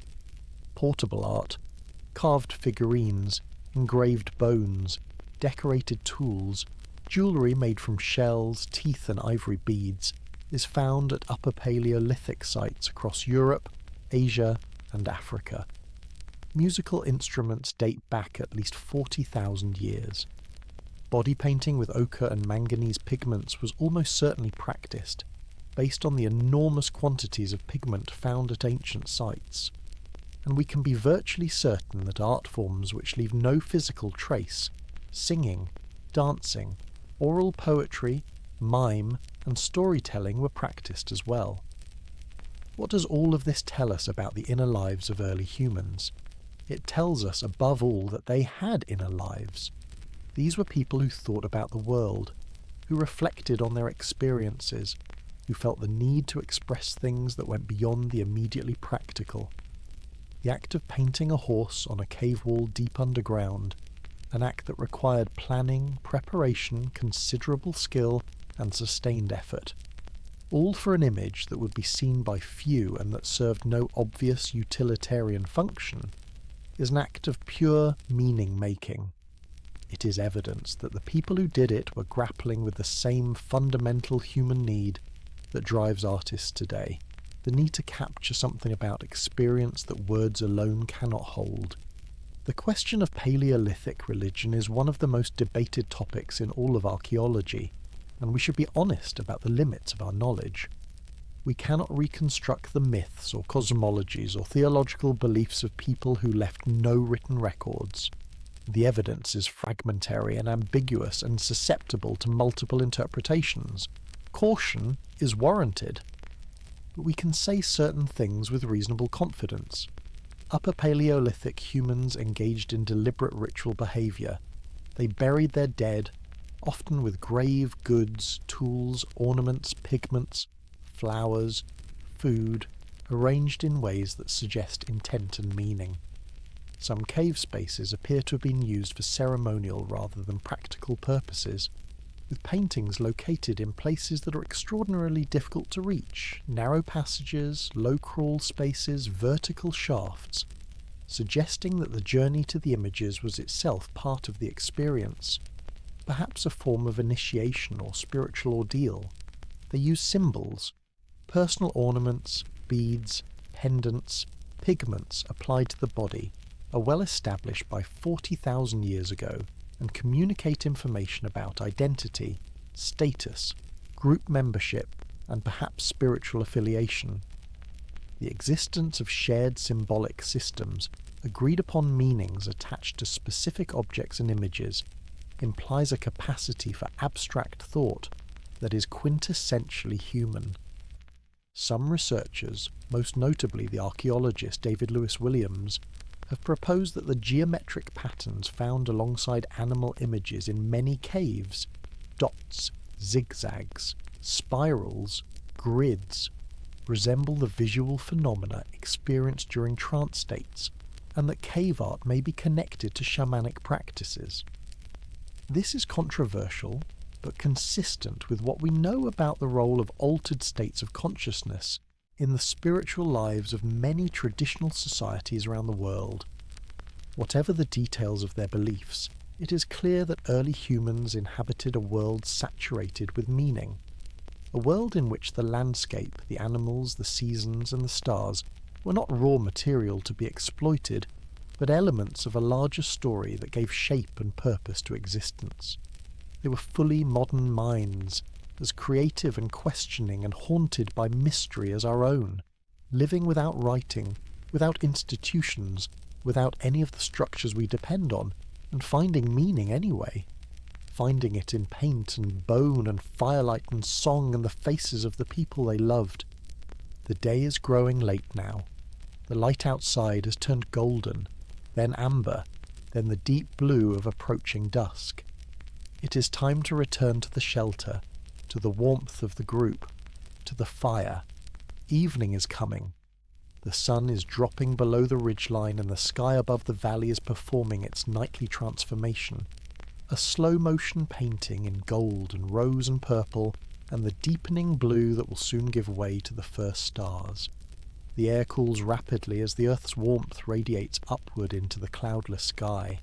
Portable art, carved figurines, engraved bones, decorated tools, jewellery made from shells, teeth and ivory beads is found at Upper Paleolithic sites across Europe, Asia and Africa. Musical instruments date back at least 40,000 years. Body painting with ochre and manganese pigments was almost certainly practiced, based on the enormous quantities of pigment found at ancient sites. And we can be virtually certain that art forms which leave no physical trace, singing, dancing, oral poetry, mime, and storytelling were practiced as well. What does all of this tell us about the inner lives of early humans? It tells us, above all, that they had inner lives. These were people who thought about the world, who reflected on their experiences, who felt the need to express things that went beyond the immediately practical. The act of painting a horse on a cave wall deep underground, an act that required planning, preparation, considerable skill, and sustained effort, all for an image that would be seen by few and that served no obvious utilitarian function, is an act of pure meaning-making. It is evidence that the people who did it were grappling with the same fundamental human need that drives artists today, the need to capture something about experience that words alone cannot hold. The question of Paleolithic religion is one of the most debated topics in all of archaeology, and we should be honest about the limits of our knowledge. We cannot reconstruct the myths or cosmologies or theological beliefs of people who left no written records. The evidence is fragmentary and ambiguous and susceptible to multiple interpretations. Caution is warranted. but we can say certain things with reasonable confidence. Upper Paleolithic humans engaged in deliberate ritual behaviour. They buried their dead, often with grave goods, tools, ornaments, pigments, flowers, food, arranged in ways that suggest intent and meaning. Some cave spaces appear to have been used for ceremonial rather than practical purposes, with paintings located in places that are extraordinarily difficult to reach, narrow passages, low crawl spaces, vertical shafts, suggesting that the journey to the images was itself part of the experience, perhaps a form of initiation or spiritual ordeal. They use symbols, personal ornaments, beads, pendants, pigments applied to the body, are well established by 40,000 years ago and communicate information about identity, status, group membership, and perhaps spiritual affiliation. The existence of shared symbolic systems, agreed upon meanings attached to specific objects and images, implies a capacity for abstract thought that is quintessentially human. Some researchers, most notably the archaeologist David Lewis Williams, have proposed that the geometric patterns found alongside animal images in many caves, dots, zigzags, spirals, grids, resemble the visual phenomena experienced during trance states, and that cave art may be connected to shamanic practices. This is controversial, but consistent with what we know about the role of altered states of consciousness in the spiritual lives of many traditional societies around the world. Whatever the details of their beliefs, it is clear that early humans inhabited a world saturated with meaning, a world in which the landscape, the animals, the seasons, and the stars were not raw material to be exploited, but elements of a larger story that gave shape and purpose to existence. They were fully modern minds, as creative and questioning and haunted by mystery as our own, living without writing, without institutions, without any of the structures we depend on, and finding meaning anyway. Finding it in paint and bone and firelight and song and the faces of the people they loved. The day is growing late now. The light outside has turned golden, then amber, then the deep blue of approaching dusk. It is time to return to the shelter, to the warmth of the group, to the fire. Evening is coming. The sun is dropping below the ridgeline and the sky above the valley is performing its nightly transformation. A slow-motion painting in gold and rose and purple, and the deepening blue that will soon give way to the first stars. The air cools rapidly as the earth's warmth radiates upward into the cloudless sky,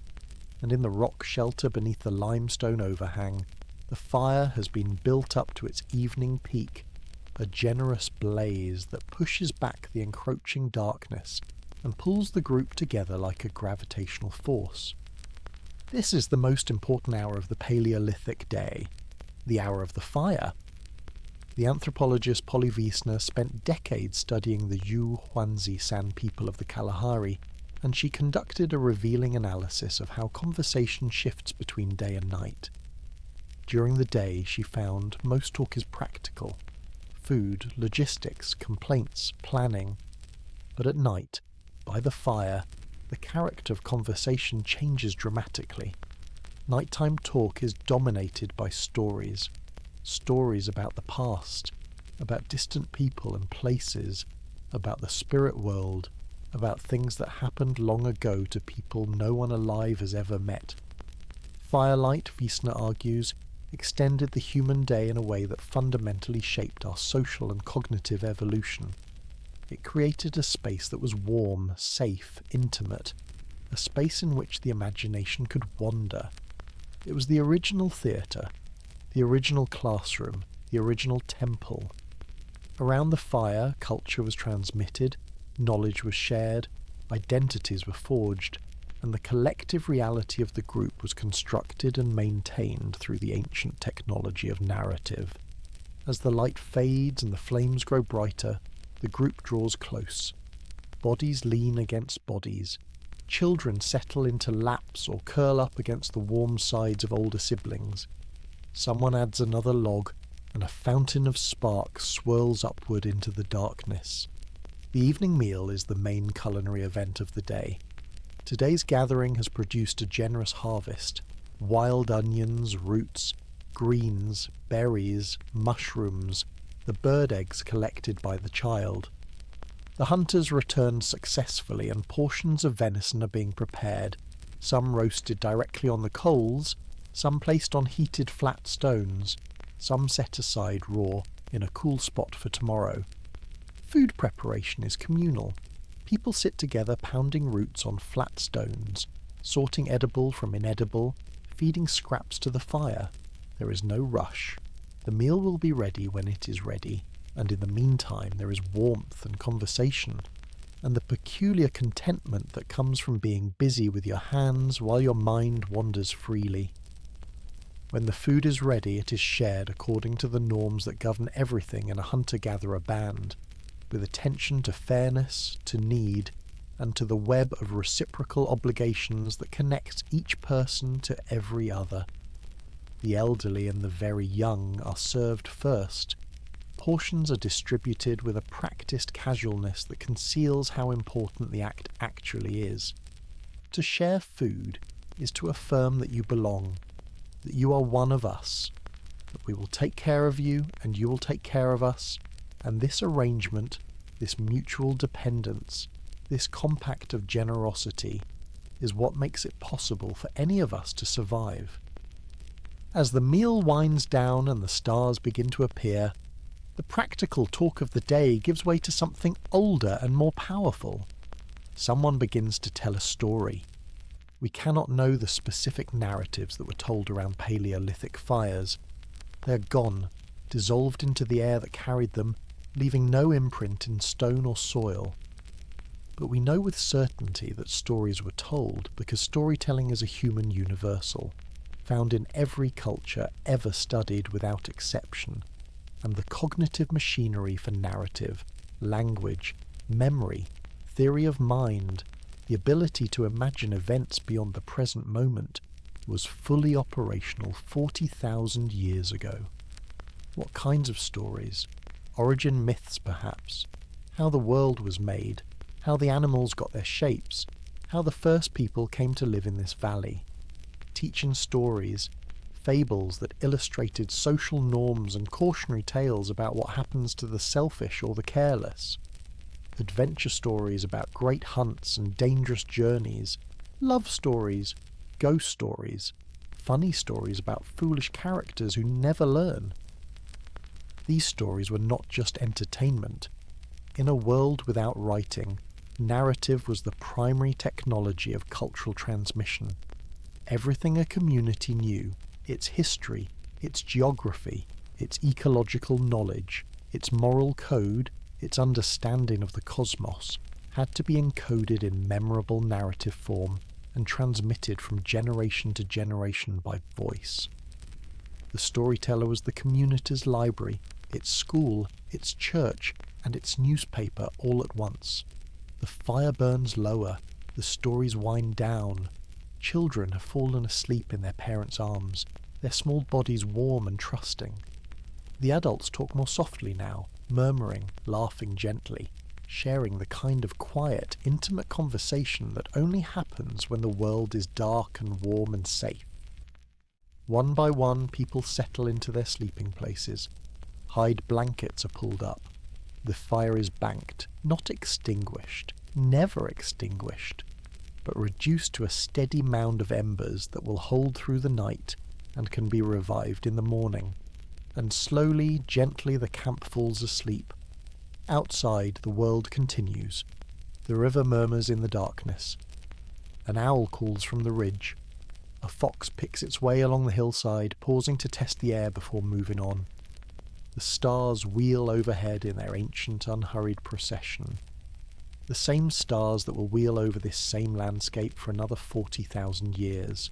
and in the rock shelter beneath the limestone overhang, the fire has been built up to its evening peak, a generous blaze that pushes back the encroaching darkness and pulls the group together like a gravitational force. This is the most important hour of the Paleolithic day, the hour of the fire. The anthropologist Polly Wiesner spent decades studying the Yu Huanzi San people of the Kalahari, and she conducted a revealing analysis of how conversation shifts between day and night. During the day, she found most talk is practical: food, logistics, complaints, planning. But at night, by the fire, the character of conversation changes dramatically. Nighttime talk is dominated by stories. Stories about the past, about distant people and places, about the spirit world, about things that happened long ago to people no one alive has ever met. Firelight, Wiesner argues, extended the human day in a way that fundamentally shaped our social and cognitive evolution. It created a space that was warm, safe, intimate, a space in which the imagination could wander. It was the original theatre, the original classroom, the original temple. Around the fire, culture was transmitted, knowledge was shared, identities were forged, and the collective reality of the group was constructed and maintained through the ancient technology of narrative. As the light fades and the flames grow brighter, the group draws close. Bodies lean against bodies. Children settle into laps or curl up against the warm sides of older siblings. Someone adds another log, and a fountain of sparks swirls upward into the darkness. The evening meal is the main culinary event of the day. Today's gathering has produced a generous harvest. Wild onions, roots, greens, berries, mushrooms, the bird eggs collected by the child. The hunters returned successfully, and portions of venison are being prepared, some roasted directly on the coals, some placed on heated flat stones, some set aside raw in a cool spot for tomorrow. Food preparation is communal. People sit together pounding roots on flat stones, sorting edible from inedible, feeding scraps to the fire. There is no rush. The meal will be ready when it is ready, and in the meantime there is warmth and conversation, and the peculiar contentment that comes from being busy with your hands while your mind wanders freely. When the food is ready, it is shared according to the norms that govern everything in a hunter-gatherer band, with attention to fairness, to need, and to the web of reciprocal obligations that connects each person to every other. The elderly and the very young are served first. Portions are distributed with a practiced casualness that conceals how important the act actually is. To share food is to affirm that you belong, that you are one of us, that we will take care of you and you will take care of us, and this arrangement, this mutual dependence, this compact of generosity, is what makes it possible for any of us to survive. As the meal winds down and the stars begin to appear, the practical talk of the day gives way to something older and more powerful. Someone begins to tell a story. We cannot know the specific narratives that were told around Paleolithic fires. They are gone, dissolved into the air that carried them, leaving no imprint in stone or soil. But we know with certainty that stories were told because storytelling is a human universal, found in every culture ever studied without exception, and the cognitive machinery for narrative, language, memory, theory of mind, the ability to imagine events beyond the present moment, was fully operational 40,000 years ago. What kinds of stories? Origin myths, perhaps? How the world was made? How the animals got their shapes? How the first people came to live in this valley? Teaching stories, fables that illustrated social norms and cautionary tales about what happens to the selfish or the careless. Adventure stories about great hunts and dangerous journeys, love stories, ghost stories, funny stories about foolish characters who never learn. These stories were not just entertainment. In a world without writing, narrative was the primary technology of cultural transmission. Everything a community knew, its history, its geography, its ecological knowledge, its moral code, its understanding of the cosmos, had to be encoded in memorable narrative form and transmitted from generation to generation by voice. The storyteller was the community's library, its school, its church, and its newspaper all at once. The fire burns lower, the stories wind down. Children have fallen asleep in their parents' arms, their small bodies warm and trusting. The adults talk more softly now, murmuring, laughing gently, sharing the kind of quiet, intimate conversation that only happens when the world is dark and warm and safe. One by one, people settle into their sleeping places. Hide blankets are pulled up. The fire is banked, not extinguished, never extinguished, but reduced to a steady mound of embers that will hold through the night and can be revived in the morning. And slowly, gently the camp falls asleep. Outside, the world continues. The river murmurs in the darkness. An owl calls from the ridge. A fox picks its way along the hillside, pausing to test the air before moving on. The stars wheel overhead in their ancient, unhurried procession. The same stars that will wheel over this same landscape for another 40,000 years,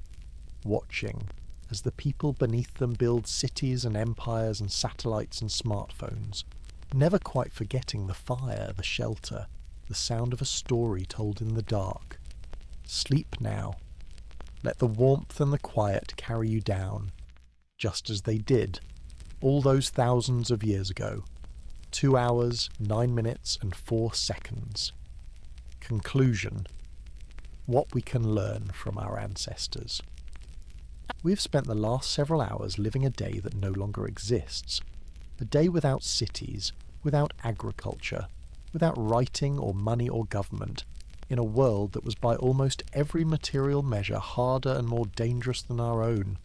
watching as the people beneath them build cities and empires and satellites and smartphones, never quite forgetting the fire, the shelter, the sound of a story told in the dark. Sleep now. Let the warmth and the quiet carry you down, just as they did all those thousands of years ago. 2 hours, 9 minutes and 4 seconds. Conclusion. What we can learn from our ancestors. We've spent the last several hours living a day that no longer exists. A day without cities, without agriculture, without writing or money or government, in a world that was by almost every material measure harder and more dangerous than our own.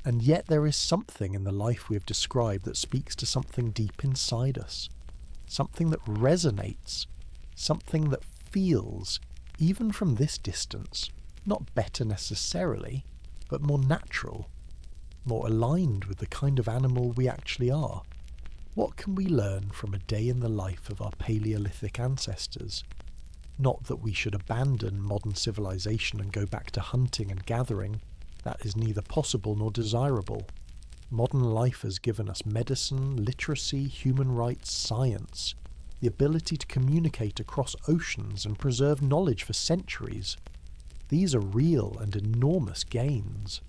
And yet there is something in the life we have described that speaks to something deep inside us. Something that resonates. Something that feels, even from this distance, not better necessarily, but more natural, more aligned with the kind of animal we actually are. What can we learn from a day in the life of our Paleolithic ancestors? Not that we should abandon modern civilization and go back to hunting and gathering. That is neither possible nor desirable. Modern life has given us medicine, literacy, human rights, science, the ability to communicate across oceans and preserve knowledge for centuries. These are real and enormous gains.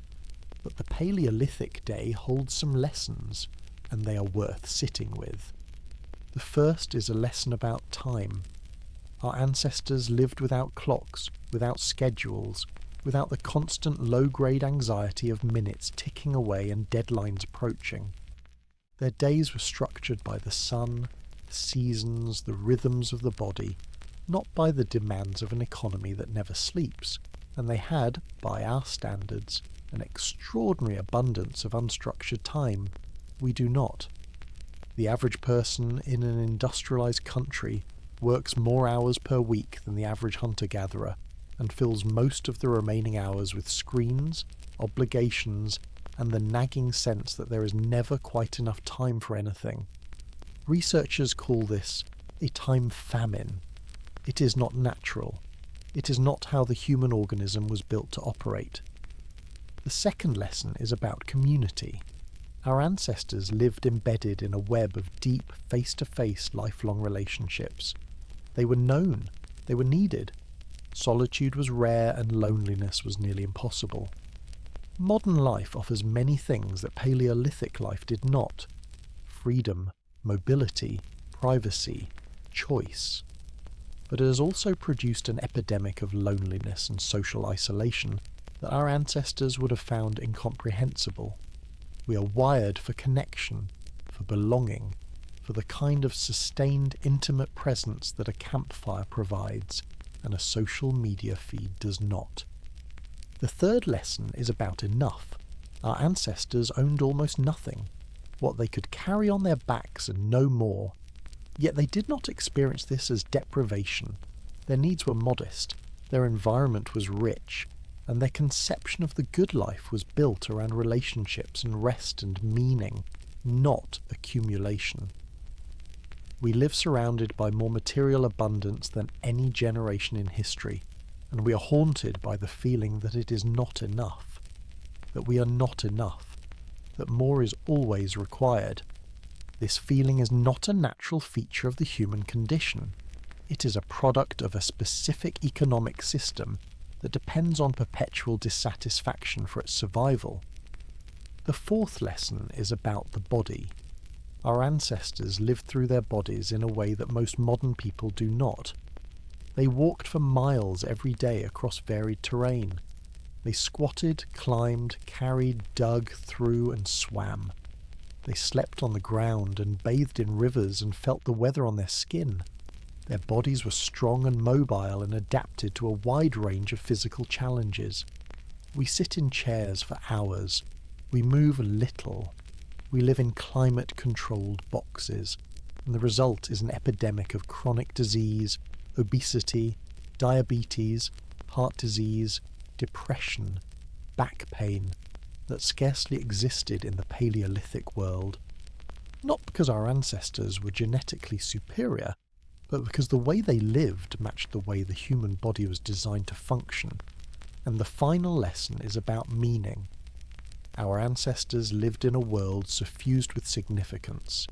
But the Paleolithic day holds some lessons, and they are worth sitting with. The first is a lesson about time. Our ancestors lived without clocks, without schedules, without the constant low-grade anxiety of minutes ticking away and deadlines approaching. Their days were structured by the sun, the seasons, the rhythms of the body, not by the demands of an economy that never sleeps, and they had, by our standards, an extraordinary abundance of unstructured time. We do not. The average person in an industrialized country works more hours per week than the average hunter-gatherer, and fills most of the remaining hours with screens, obligations, and the nagging sense that there is never quite enough time for anything. Researchers call this a time famine. It is not natural. It is not how the human organism was built to operate. The second lesson is about community. Our ancestors lived embedded in a web of deep, face-to-face, lifelong relationships. They were known. They were needed. Solitude was rare and loneliness was nearly impossible. Modern life offers many things that Paleolithic life did not. Freedom, mobility, privacy, choice. But it has also produced an epidemic of loneliness and social isolation that our ancestors would have found incomprehensible. We are wired for connection, for belonging, for the kind of sustained, intimate presence that a campfire provides, and a social media feed does not. The third lesson is about enough. Our ancestors owned almost nothing, what they could carry on their backs and no more. Yet they did not experience this as deprivation. Their needs were modest, their environment was rich, and their conception of the good life was built around relationships and rest and meaning, not accumulation. We live surrounded by more material abundance than any generation in history, and we are haunted by the feeling that it is not enough, that we are not enough, that more is always required. This feeling is not a natural feature of the human condition. It is a product of a specific economic system that depends on perpetual dissatisfaction for its survival. The fourth lesson is about the body. Our ancestors lived through their bodies in a way that most modern people do not. They walked for miles every day across varied terrain. They squatted, climbed, carried, dug, threw, and swam. They slept on the ground and bathed in rivers and felt the weather on their skin. Their bodies were strong and mobile and adapted to a wide range of physical challenges. We sit in chairs for hours. We move little. We live in climate-controlled boxes, and the result is an epidemic of chronic disease, obesity, diabetes, heart disease, depression, back pain, that scarcely existed in the Paleolithic world. Not because our ancestors were genetically superior, but because the way they lived matched the way the human body was designed to function. And the final lesson is about meaning. Our ancestors lived in a world suffused with significance.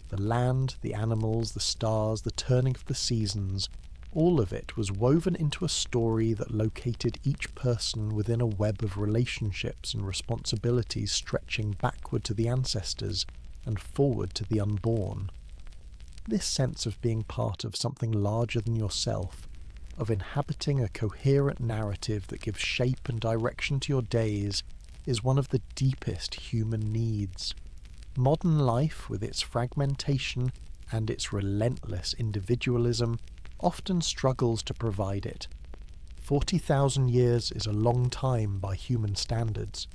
The land, the animals, the stars, the turning of the seasons, all of it was woven into a story that located each person within a web of relationships and responsibilities stretching backward to the ancestors and forward to the unborn. This sense of being part of something larger than yourself, of inhabiting a coherent narrative that gives shape and direction to your days, is one of the deepest human needs. Modern life, with its fragmentation and its relentless individualism, often struggles to provide it. 40,000 years is a long time by human standards,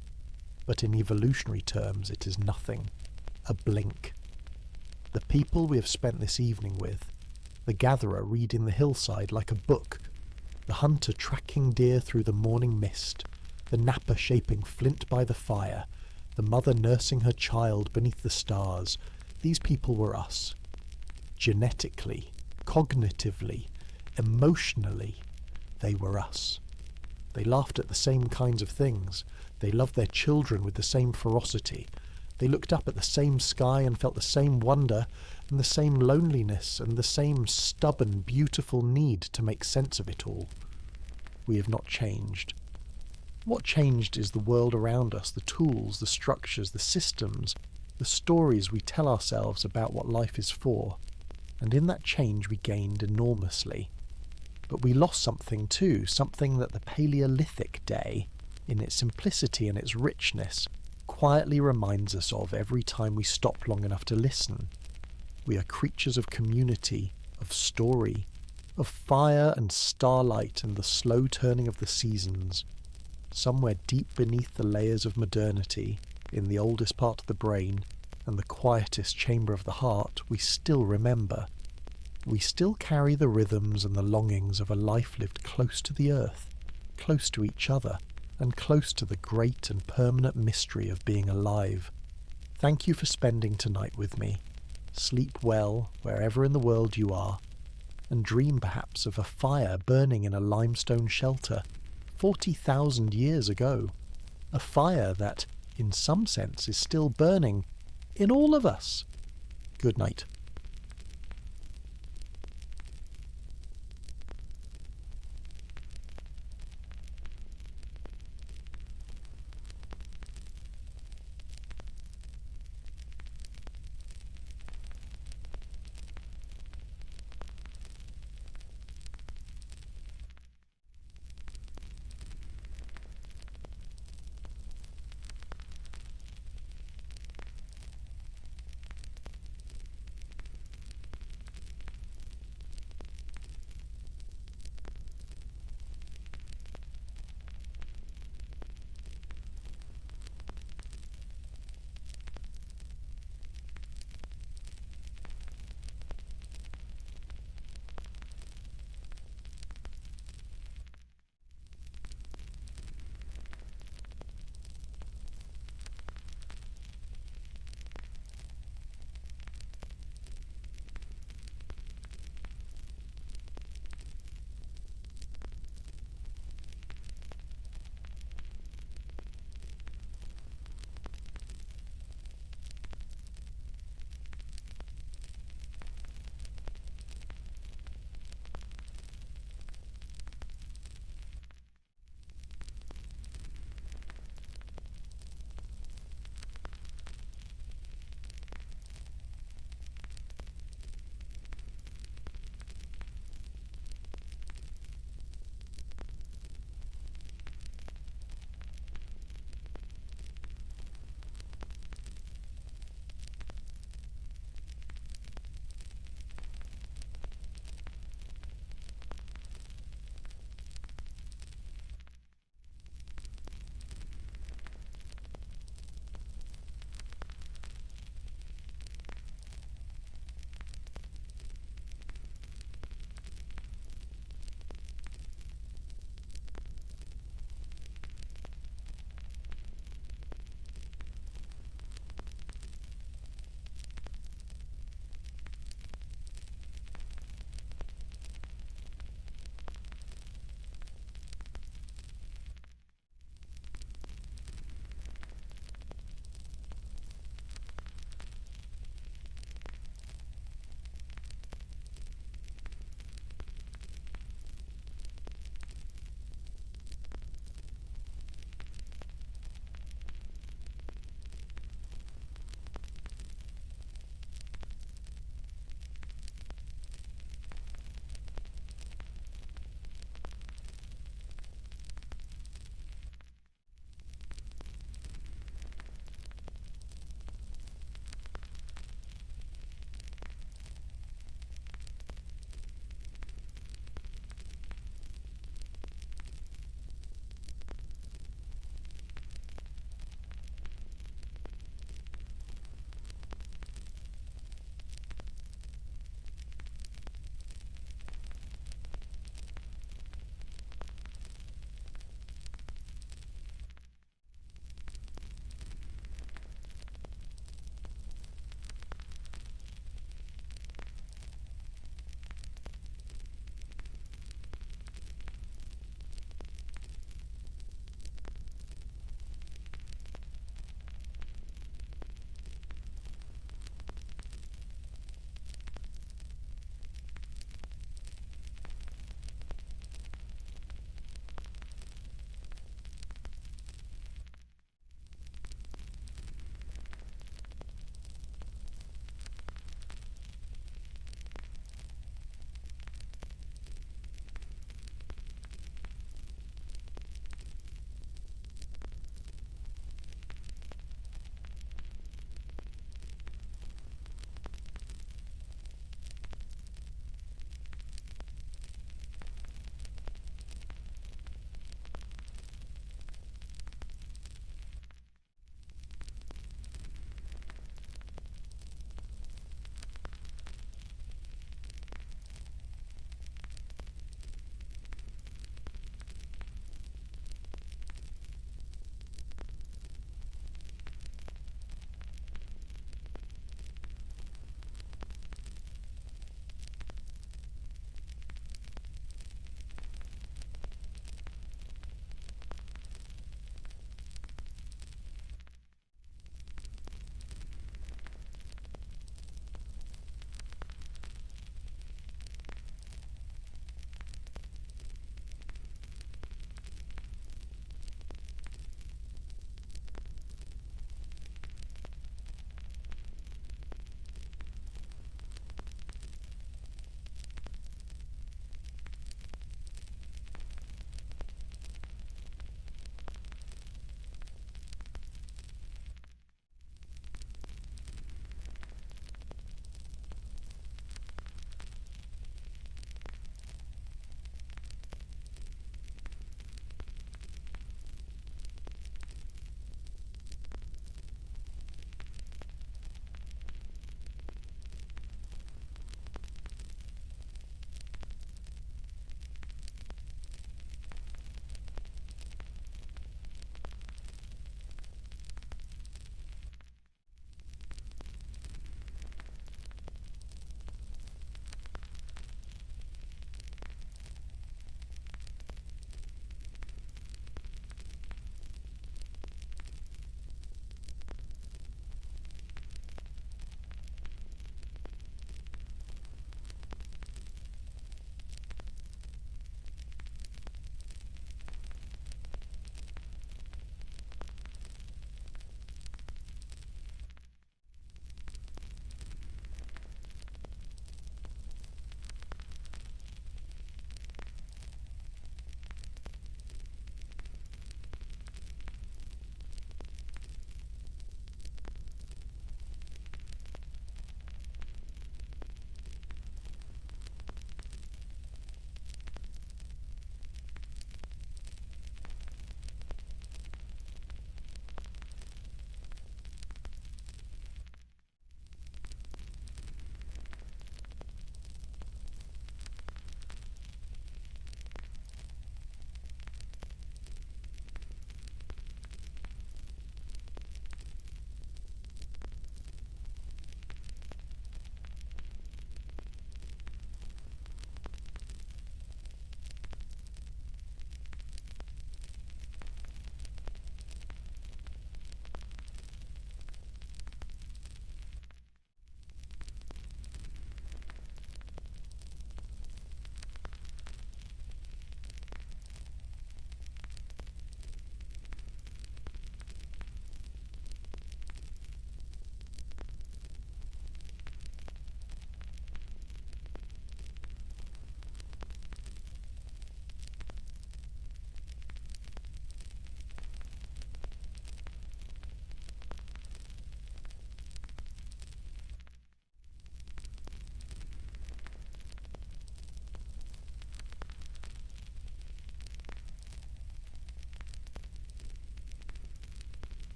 but in evolutionary terms it is nothing, a blink. The people we have spent this evening with, the gatherer reading the hillside like a book, the hunter tracking deer through the morning mist, the napper shaping flint by the fire, the mother nursing her child beneath the stars, these people were us. Genetically, cognitively, emotionally, they were us. They laughed at the same kinds of things. They loved their children with the same ferocity. They looked up at the same sky and felt the same wonder and the same loneliness and the same stubborn, beautiful need to make sense of it all. We have not changed. What changed is the world around us, the tools, the structures, the systems, the stories we tell ourselves about what life is for. And in that change we gained enormously. But we lost something too, something that the Paleolithic day, in its simplicity and its richness, quietly reminds us of every time we stop long enough to listen. We are creatures of community, of story, of fire and starlight and the slow turning of the seasons. Somewhere deep beneath the layers of modernity, in the oldest part of the brain and the quietest chamber of the heart, we still remember. We still carry the rhythms and the longings of a life lived close to the earth, close to each other, and close to the great and permanent mystery of being alive. Thank you for spending tonight with me. Sleep well wherever in the world you are, and dream perhaps of a fire burning in a limestone shelter 40,000 years ago. A fire that, in some sense, is still burning in all of us. Good night.